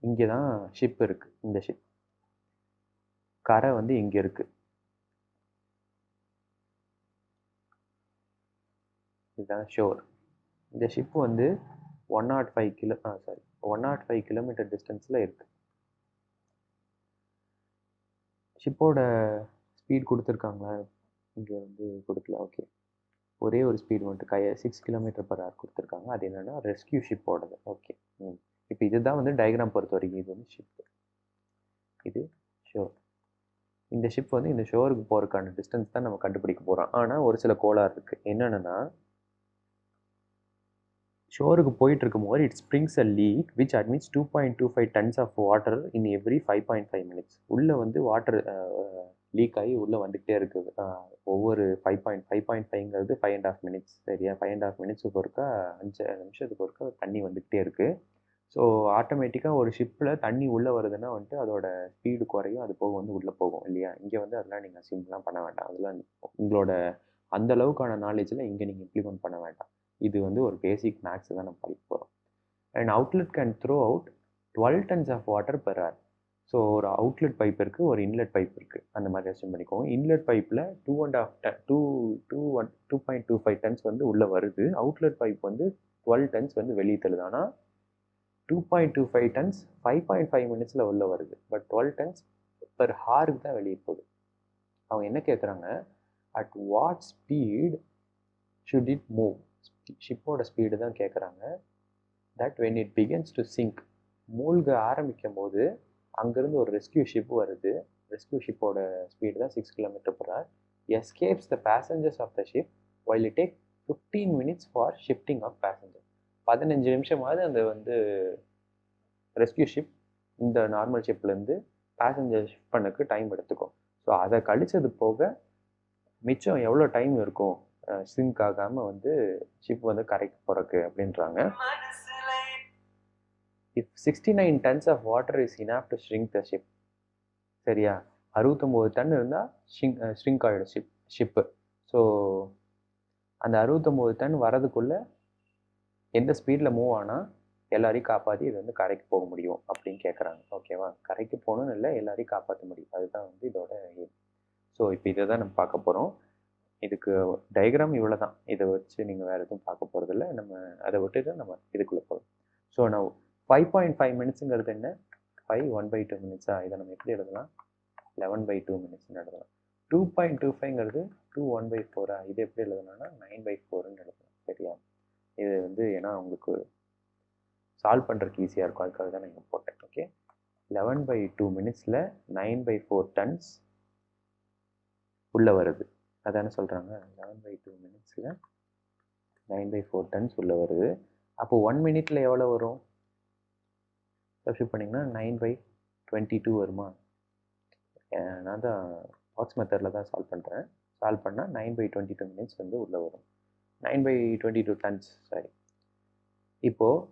இங்கே தான் ஷிப் இருக்குது. இந்த ஷிப் கரை வந்து இங்கே இருக்குது. இதுதான் ஷோர். இந்த ஷிப் வந்து 105 கிலோமீட்டர் டிஸ்டன்ஸில் இருக்குது. ஷிப்போட ஸ்பீட் கொடுத்துருக்காங்களா? இங்கே வந்து கொடுக்கல. ஓகே, ஒரே ஒரு ஸ்பீட் மட்டும் 6 km/h கொடுத்துருக்காங்க. அது என்னென்னா ரெஸ்கியூ ஷிப்போடது. ஓகே, இப்போ இதுதான் வந்து டயக்ராம் பொறுத்த வரைக்கும். இது வந்து ஷிப், இது ஷோர். இந்த ஷிப் வந்து இந்த ஷோருக்கு போகிறதுக்கான டிஸ்டன்ஸ் தான் நம்ம கண்டுபிடிக்க போகிறோம். ஆனால் ஒரு சில கோளாறு இருக்குது. என்னென்னா, ஷோருக்கு போயிட்டு இருக்கும்போது it springs a leak which admits 2.25 tons of water in every 5.5 minutes. உள்ளே வந்து வாட்டர் லீக் ஆகி உள்ளே வந்துகிட்டே இருக்குது. ஒவ்வொரு 5.5ங்கிறது 5.5 minutes. சரியா? 5.5 minutesக்கு ஒருக்கா 5 நிமிஷத்துக்கு ஒருக்கா தண்ணி வந்துக்கிட்டே இருக்குது. ஸோ ஆட்டோமேட்டிக்காக ஒரு ஷிப்பில் தண்ணி உள்ளே வருதுன்னா வந்துட்டு அதோட ஸ்பீடு குறையும், அது போக வந்து உள்ளே போகும் இல்லையா? இங்கே வந்து அதெல்லாம் நீங்கள் சிம்பிளாக பண்ண வேண்டாம். அதெல்லாம் உங்களோட அந்த அளவுக்கான நாலேஜில் இங்கே நீங்கள் இம்ப்ளிமெண்ட் பண்ண வேண்டாம். இது வந்து ஒரு பேசிக் மேக்ஸ் தான் நம்ம படிக்க போகிறோம். And outlet can throw out 12 tons of water per hour. So ஒரு அவுட்லெட் பைப் இருக்குது, ஒரு இன்லெட் பைப் இருக்குது. அந்த மாதிரி அசியூம் பண்ணிக்கோங்க. இன்லெட் பைப்பில் 2.25 tons வந்து உள்ளே வருது. அவுட்லெட் பைப் வந்து 12 tons வந்து வெளியே தருது. ஆனால் 2.25 tons 5.5 minutesல உள்ளே வருது. பட் 12 tons பெர் ஹாருக்கு தான் வெளியே போகுது. அவங்க என்ன கேட்குறாங்க, at what speed should it move? ஷிப்போட ஸ்பீடு தான் கேட்குறாங்க. That when it begins to sink, மூழ்க ஆரம்பிக்கும் போது அங்கேருந்து ஒரு ரெஸ்கியூ ஷிப் வருது. ரெஸ்கியூ ஷிப்போட ஸ்பீடு தான் 6 km/h. Escapes the passengers off the ship while it take 15 minutes for shifting of passenger. 15 நிமிஷமாவது அந்த வந்து ரெஸ்கியூ ஷிப் இந்த நார்மல் ஷிப்லேருந்து பேசஞ்சர் ஷிஃப்ட் பண்ணக்கு டைம் எடுத்துக்கும். ஸோ அதை கழிச்சது போக மிச்சம் எவ்வளோ டைம் இருக்கும் சிங்க் ஆகாமல் வந்து ஷிப் வந்து கரைக்கு போகிறக்கு அப்படின்றாங்க. If 69 tons of water is enough to shrink the ship. சரியா, 69 டன் இருந்தால் ஷ்ரிங்க் ஆகிடும் ஷிப்பு. ஸோ அந்த 69 டன் வரதுக்குள்ளே எந்த ஸ்பீடில் மூவ் ஆனால் எல்லாரையும் காப்பாற்றி இது வந்து கரைக்கு போக முடியும் அப்படின்னு கேட்குறாங்க. ஓகேவா, கரைக்கு போகணும்னு இல்லை, எல்லாரையும் காப்பாற்ற முடியும், அதுதான் வந்து இதோட எய்ம். ஸோ இப்போ இதை தான் நம்ம பார்க்க போகிறோம். இதுக்கு டயக்ராம் இவ்வளோ தான், இதை வச்சு நீங்கள் வேறு எதுவும் பார்க்க போகிறதில்ல. நம்ம அதை விட்டுட்டு நம்ம இதுக்குள்ளே போகிறோம். ஸோ நான் 5.5 மினிட்ஸுங்கிறது என்ன, 5 1/2 மினிட்ஸா, இதை நம்ம எப்படி எழுதலாம், 11/2 மினிட்ஸ்னு எழுதலாம். 2.25ங்கிறது 2 1/4, இது எப்படி எழுதலாம்னா 9/4ன்னு எழுதலாம். சரியா, இது வந்து ஏன்னா உங்களுக்கு சால்வ் பண்ணுறதுக்கு ஈஸியாக இருக்கும், அதுக்காக தான் நான் இங்கே போட்டேன். ஓகே, 11/2 மினிட்ஸில் 9/4 டன்ஸ் உள்ளே வருது, அதானே சொல்கிறாங்க. 11/2 மினிட்ஸில் 9/4 டன்ஸ் உள்ளே வருது. அப்போ 1 மினிட்ல எவ்வளோ வரும், சப்ஸ்டியூட் பண்ணிங்கன்னா 9/22 வருமா. நான் தான் பாக்ஸ் மெத்தடில் தான் சால்வ் பண்ணுறேன். சால்வ் பண்ணால் 9/22 மினிட்ஸ் வந்து உள்ளே வரும். 9/22 டன்ஸ், சாரி. இப்போது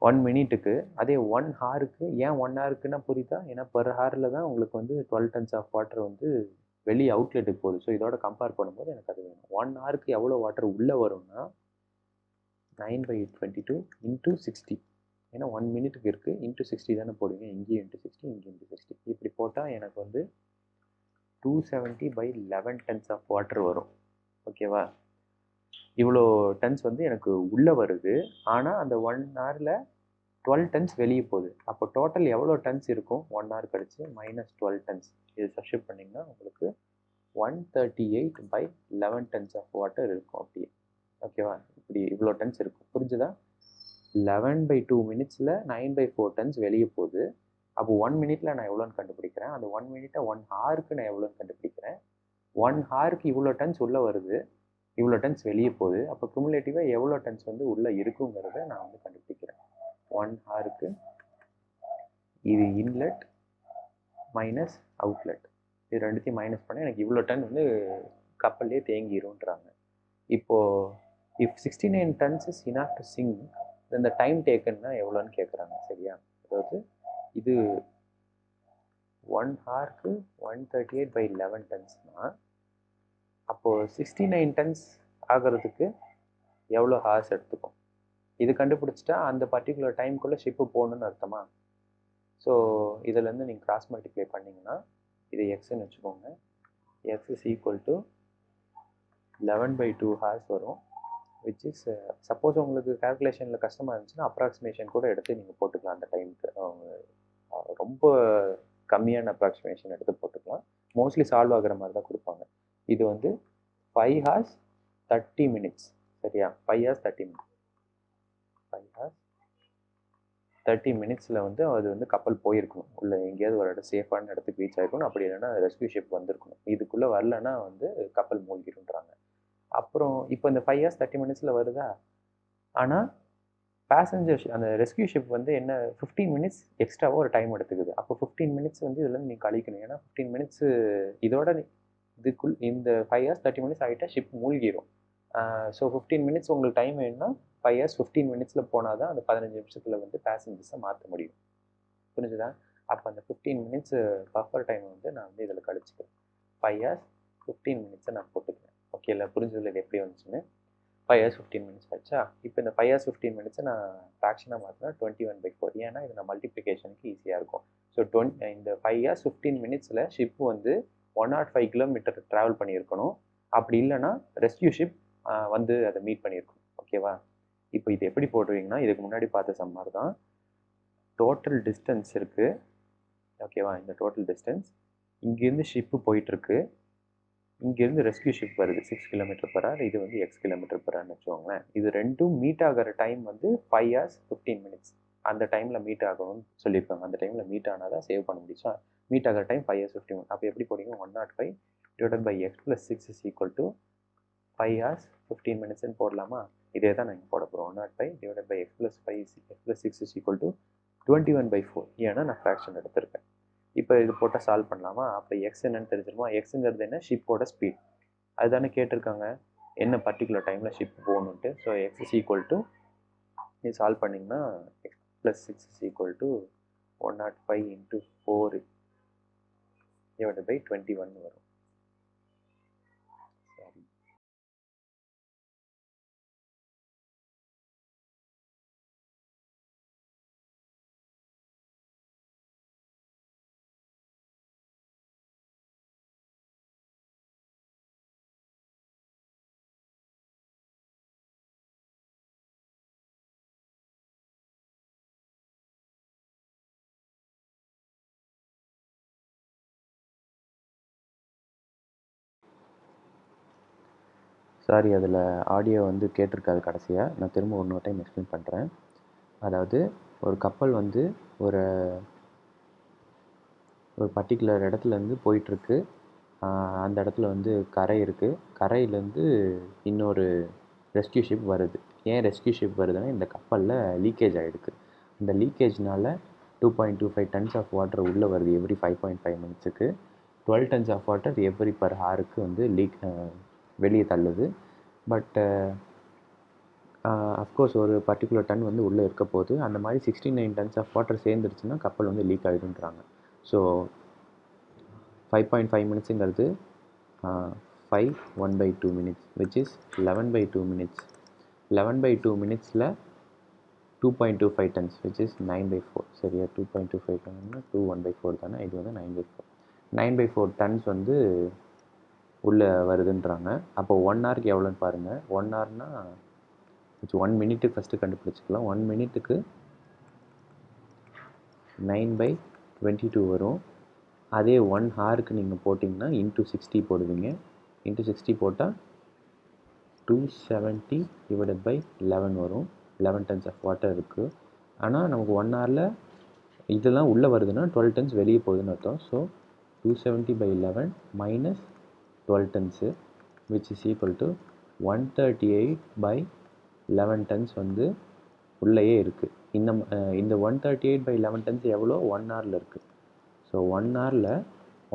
1 மினிட்டுக்கு, அதே 1 ஹாருக்கு, ஏன் 1 ஹாருக்குன்னா புரியுதா, ஏன்னா பெர் ஹாரில் தான் உங்களுக்கு வந்து 12 டன்ஸ் ஆஃப் வாட்டர் வந்து வெளியே அவுட்லெட்டுக்கு போகுது. ஸோ இதோட கம்பேர் பண்ணும்போது எனக்கு அது வேணும். 1 ஹாருக்கு எவ்வளோ வாட்டர் உள்ளே வரும்னா 9/22 இன்ட்டு 60, ஏன்னா 1 மினிட்டுக்கு இருக்குது, இன்ட்டு 60 தானே போடுவீங்க, இங்கேயும் இன்ட்டு 60, இங்கே இன்ட்டு 60. இப்படி போட்டால் எனக்கு வந்து 270/11 டன்ஸ் ஆஃப் வாட்டர் வரும். ஓகேவா, இவ்வளோ டன்ஸ் வந்து எனக்கு உள்ளே வருது. ஆனால் அந்த 1 ஹாரில் 12 டன்ஸ் வெளியே போகுது. அப்போ டோட்டல் எவ்வளோ டன்ஸ் இருக்கும் 1 ஹார் கழிச்சு, -12 டன்ஸ். இது சப்ஸ்டியூட் பண்ணிங்கன்னா உங்களுக்கு 138/11 டன்ஸ் ஆஃப் வாட்டர் இருக்கும் அப்படியே. ஓகேவா, இப்படி இவ்வளோ டன்ஸ் இருக்கும், புரிஞ்சுதா. 11/2 மினிட்ஸில் 9/4 டன்ஸ் வெளியே போகுது. அப்போ 1 மினிட்ல நான் எவ்வளோன்னு கண்டுபிடிக்கிறேன், அந்த 1 மினிட்டை 1 ஹாருக்கு நான் எவ்வளோன்னு கண்டுபிடிக்கிறேன். 1 ஹாருக்கு இவ்வளோ டன்ஸ் உள்ளே வருது, இவ்வளோ டன்ஸ் வெளியே போகுது. அப்போ குமுலேட்டிவாக எவ்வளோ டன்ஸ் வந்து உள்ளே இருக்குங்கிறத நான் வந்து கண்டுபிடிக்கிறேன். 1 ஹாருக்கு இது இன்லெட் மைனஸ் அவுட்லெட், இது ரெண்டுத்தையும் மைனஸ் பண்ணால் எனக்கு இவ்வளோ டன் வந்து கப்பல்லே தேங்கிடும்ன்றாங்க. இப்போது if 69 tons is enough to sink, இந்த டைம் டேக்கன்னா எவ்வளோன்னு கேட்குறாங்க. சரியா, அதாவது இது 1 ஹாருக்கு 138/11 டன்ஸ்னால் அப்போது 69 டன்ஸ் ஆகிறதுக்கு எவ்வளோ ஹார்ஸ் எடுத்துக்கும், இது கண்டுபிடிச்சிட்டா அந்த பர்டிகுலர் டைமுக்குள்ளே ஷிப்பு போகணுன்னு அர்த்தமா. ஸோ இதிலேருந்து நீங்கள் கிராஸ் மல்டிப்ளை பண்ணிங்கன்னா இது எக்ஸ்ன்னு வச்சுக்கோங்க, X is equal to 11/2 hours வரும். விச் இஸ் சப்போஸ் உங்களுக்கு கால்குலேஷனில் கஷ்டமாக இருந்துச்சுன்னா அப்ராக்சிமேஷன் கூட எடுத்து நீங்கள் போட்டுக்கலாம். அந்த டைமுக்கு ரொம்ப கம்மியான அப்ராக்சிமேஷன் எடுத்து போட்டுக்கலாம். மோஸ்ட்லி சால்வ் ஆகிற மாதிரி தான் கொடுப்பாங்க. இது வந்து 5 hours 30 minutes. சரியா, 5 hours 30 minutes. 5 hours 30 minutesல வந்து அது வந்து கப்பல் போயிருக்கணும், உள்ள எங்கேயாவது ஒரு இடம் சேஃபான இடத்துக்கு ரீச் ஆகிருக்கணும். அப்படி இல்லைன்னா ரெஸ்கியூ ஷிப் வந்திருக்கணும். இதுக்குள்ளே வரலன்னா வந்து கப்பல் மூழ்கிடுன்றாங்க. அப்புறம் இப்போ இந்த 5 hours 30 minutesல வருதா, ஆனால் பேசஞ்சர் அந்த ரெஸ்கியூ ஷிப் வந்து என்ன 15 minutes எக்ஸ்ட்ராவாக ஒரு டைம் எடுத்துக்குது. அப்போ 15 minutes வந்து இதுலேருந்து நீ கழிக்கணும். ஏன்னா 15 minutes இதோட இதுக்குள் இந்த 5 hours 30 minutes ஆகிட்டா ஷிப் மூழ்கிடும். ஸோ 15 minutes உங்களுக்கு டைம் வேணும்னா 5 hours 15 minutesல போனால் தான் அந்த 15 நிமிஷத்தில் வந்து பேசஞ்சர்ஸை மாற்ற முடியும். புரிஞ்சுதா. அப்போ அந்த 15 minutes பஃபர் டைம் வந்து நான் வந்து இதில் கழிச்சுக்கிறேன். 5 hours 15 minutesை நான் போட்டுக்கிறேன். ஓகே, இல்லை புரிஞ்சதில் இது எப்படி வந்துச்சுன்னு. 5 hours 15 minutes ஆச்சா. இப்போ இந்த 5 hours 15 minutesை நான் ஃப்ராக்ஷனாக மாற்றினா 21/4. ஏன்னா இது நான் மல்டிப்ளிகேஷனுக்கு ஈஸியாக இருக்கும். ஸோ இந்த 5 hours 15 minutesல ஷிப் வந்து 105 கிலோமீட்டர் ட்ராவல் பண்ணியிருக்கணும். அப்படி இல்லைன்னா ரெஸ்கியூ ஷிப் வந்து அதை மீட் பண்ணியிருக்கணும். ஓகேவா. இப்போ இது எப்படி போடுவீங்கன்னா இதுக்கு முன்னாடி பார்த்த சம்மார் தான். டோட்டல் டிஸ்டன்ஸ் இருக்குது. ஓகேவா, இந்த டோட்டல் டிஸ்டன்ஸ் இங்கேருந்து ஷிப்பு போயிட்டுருக்கு, இங்கேருந்து ரெஸ்கியூ ஷிப் வருது 6 km/h, இது வந்து x km/hன்னு வச்சுக்கோங்களேன். இது ரெண்டும் மீட் ஆகிற டைம் வந்து 5 hours 15 minutes. அந்த டைமில் மீட் ஆகணும்னு சொல்லியிருக்காங்க. அந்த டைமில் மீட் ஆனால் தான் சேவ் பண்ண முடியும். ஸோ மீட் ஆகிற டைம் 5 hours 15 minutes. அப்போ எப்படி போடுவீங்க, 105 / x + 6 is equal to 5 hours 15 minutesன்னு போடலாமா. இதே தான் நான் இங்கே போட போகிறோம். 105 / x + 6 is equal to 21/4. ஏன்னா நான் ஃப்ராக்ஷன் எடுத்திருக்கேன். இப்போ இது போட்டால் சால்வ் பண்ணலாமா. அப்போ எக்ஸ் என்னன்னு தெரிஞ்சிருமா. எக்ஸுங்கிறது என்ன, ஷிப்போட ஸ்பீட். அதுதானே கேட்டிருக்காங்க. என்ன பர்டிகுலர் டைமில் ஷிப் போகணுன்ட்டு. So x is equal to இது சால்வ் பண்ணிங்கன்னா x plus 6 is equal to 105 into 4 divided by 21 வரும். சரி, சாரி, அதில் ஆடியோ வந்து கேட்டிருக்காது கடைசியாக. நான் திரும்ப இன்னொரு டைம் எக்ஸ்பிளைன் பண்ணுறேன். அதாவது ஒரு கப்பல் வந்து ஒரு ஒரு பர்டிகுலர் இடத்துலேருந்து போயிட்டுருக்கு. அந்த இடத்துல வந்து கரை இருக்குது. கரையிலேருந்து இன்னொரு ரெஸ்கியூ ஷிப் வருது. ஏன் ரெஸ்கியூ ஷிப் வருதுன்னா, இந்த கப்பலில் லீக்கேஜ் ஆகிருக்கு. இந்த லீக்கேஜ்னால் 2.25 டன்ஸ் ஆஃப் வாட்டர் உள்ளே வருது எவ்ரி 5.5 மினிட்ஸுக்கு. 12 tons of water every per ஹாருக்கு வந்து வெளியே தள்ளுது. பட் அஃப்கோர்ஸ் ஒரு பர்டிகுலர் டன் வந்து உள்ளே இருக்க போது. அந்த மாதிரி 69 டன்ஸ் ஆஃப் வாட்டர் சேர்ந்துருச்சுன்னா கப்பல் வந்து லீக் ஆகிடுன்றாங்க. ஸோ 5.5 மினிட்ஸுங்கிறது 5 1/2 மினிட்ஸ் விச் இஸ் 11/2 மினிட்ஸ். 11/2 மினிட்ஸில் 2.25 டன்ஸ் விச் இஸ் 9/4. சரியா, 2.25 டன்னா 2 1/4 தானே, இது வந்து 9/4. 9/4 டன்ஸ் வந்து உள்ளே வருதுன்றாங்க. அப்போ 1 ஹவருக்கு எவ்வளோன்னு பாருங்கள். 1 ஹவர்னா 1 மினிட்டுக்கு ஃபஸ்ட்டு கண்டுபிடிச்சிக்கலாம். 1 மினிட்டுக்கு 9/22 வரும். அதே 1 ஹாருக்கு நீங்கள் போட்டிங்கன்னா இன்ட்டு 60 போடுவீங்க. இன்ட்டு 60 போட்டால் 270 டிவைடட் பை 11 வரும். 11 டன்ஸ் ஆஃப் வாட்டர் இருக்குது. ஆனால் நமக்கு 1 ஹவரில் இதெல்லாம் உள்ளே வருதுன்னா 12 டன்ஸ் வெளியே போகுதுன்னு அர்த்தம். So 270/11 minus 12 tons which is equal to 138/11 tons வந்து உள்ளேயே இருக்குது. இந்த 138/11 டன்ஸ் எவ்வளோ 1 ஹவரில் இருக்குது. ஸோ 1 ஹவரில்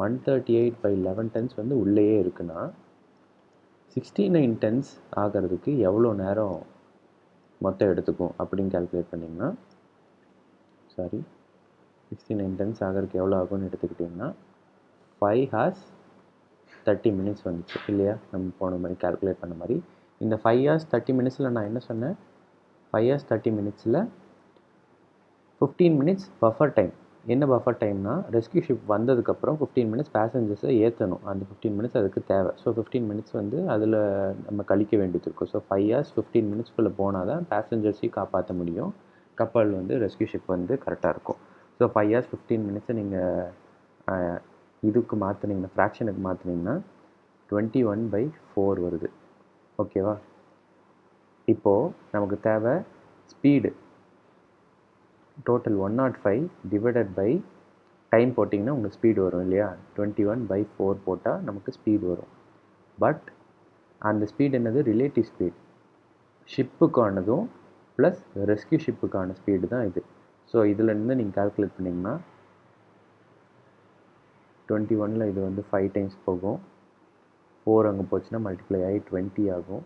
138/11 டன்ஸ் வந்து உள்ளேயே இருக்குன்னா 69 டன்ஸ் ஆகிறதுக்கு எவ்வளோ நேரம் மொத்தம் எடுத்துக்கும் அப்படின்னு கால்குலேட் பண்ணிங்கன்னா, 69 டன்ஸ் ஆகிறதுக்கு எவ்வளோ ஆகும்னு எடுத்துக்கிட்டிங்கன்னா 5 hours 30 minutes வந்துச்சு இல்லையா, நம்ம போன மாதிரி கால்குலேட் பண்ண மாதிரி. இந்த 5 hours 30 minutesல நான் என்ன சொன்னேன், 5 hours 30 minutesல 15 minutes பஃபர் டைம். என்ன பஃபர் டைம்னா, ரெஸ்கியூ ஷிப் வந்ததுக்கப்புறம் 15 minutes பேசஞ்சர்ஸை ஏற்றணும். அந்த 15 minutes அதுக்கு தேவை. ஸோ 15 minutes வந்து அதில் நம்ம கழிக்க வேண்டியது இருக்கும். ஸோ 5 hours 15 minutesக்குள்ளே போனால் தான் பேசஞ்சர்ஸையும் காப்பாற்ற முடியும், கப்பல் வந்து ரெஸ்கியூ ஷிப் வந்து கரெக்டாக இருக்கும். ஸோ 5 hours 15 minutes நீங்கள் இதுக்கு மாற்றினீங்கன்னா, ஃப்ராக்ஷனுக்கு மாற்றினீங்கன்னா 21/4 வருது. ஓகேவா? இப்போது நமக்கு தேவை speed. Total 105 divided by time போட்டிங்கன்னா உங்களுக்கு ஸ்பீடு வரும் இல்லையா. 21/4 போட்டால் நமக்கு ஸ்பீடு வரும். பட் அந்த ஸ்பீடு என்னது, ரிலேட்டிவ் ஸ்பீட். ஷிப்புக்கானதும் ப்ளஸ் ரெஸ்கியூ ஷிப்புக்கான ஸ்பீடு தான் இது. ஸோ இதிலேருந்து நீங்கள் கால்குலேட் பண்ணிங்கன்னா 21ல் இது வந்து 5 டைம்ஸ் போகும். 4 அங்கே போச்சுன்னா மல்டிப்ளை ஆகி 20 ஆகும்.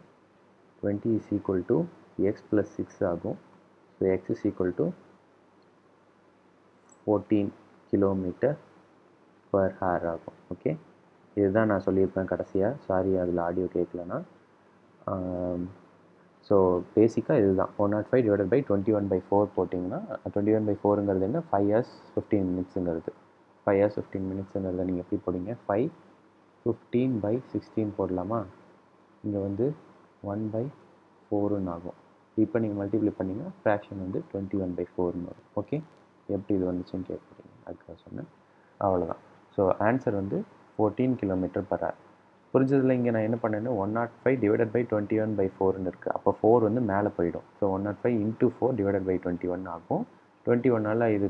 20 is equal to X plus 6 ஆகும். So x is equal to 14 kilometre per hour ஆகும். ஓகே, இதுதான் நான் சொல்லியிருப்பேன் கடைசியாக. சாரி, அதில் ஆடியோ கேட்கலன்னா. ஸோ பேசிக்காக இதுதான் 105 டிவைடட் பை 21/4 போட்டிங்கன்னா 21/4ங்கிறது என்ன, 5 hours 15 minutesங்கிறது. 5 hours 15 minutesங்கிறத நீங்கள் எப்படி போடுங்க, 5 15/16 போடலாமா. இங்கே வந்து 1/4ன்னு ஆகும். இப்போ நீங்கள் மல்டிப்ளை பண்ணிங்கன்னா ஃப்ராக்ஷன் வந்து 21/4ன்னு வரும். ஓகே, எப்படி இது வந்துச்சுன்னு கேட்குறீங்க, அதுக்காக சொன்னேன். அவ்வளோதான். ஸோ ஆன்சர் வந்து 14 km/h. புரிஞ்சதில் இங்கே நான் என்ன பண்ணேன்னா 105 டிவைடட் பை 21/4ன்னு இருக்குது. அப்போ 4 வந்து மேலே போயிடும். ஸோ 105 இன்ட்டு 4 டிவைடட் பை 21 ஆகும். 21ஆல் இது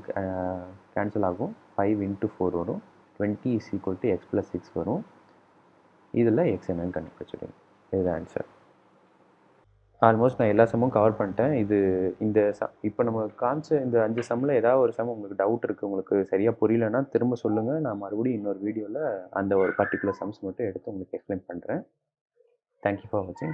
கேன்சல் ஆகும். 5 இன்ட்டு 4 வரும். 20 is equal to X plus 6 வரும். இதில் எக்ஸ் என்னன்னு கண்டுபிடிச்சிடுங்க. இதுதான் ஆன்சர். ஆல்மோஸ்ட் நான் எல்லா சம்மும் கவர் பண்ணிட்டேன். இந்த இப்போ நம்ம காமிச்ச இந்த 5 சம்மில் ஏதாவது ஒரு சம் உங்களுக்கு டவுட் இருக்குது, உங்களுக்கு சரியாக புரியலன்னா திரும்ப சொல்லுங்கள். நான் மறுபடியும் இன்னொரு வீடியோவில் அந்த ஒரு பர்டிகுலர் சம்ஸ் மட்டும் எடுத்து உங்களுக்கு எக்ஸ்பிளைன் பண்ணுறேன். தேங்க்யூ ஃபார் வாட்சிங்.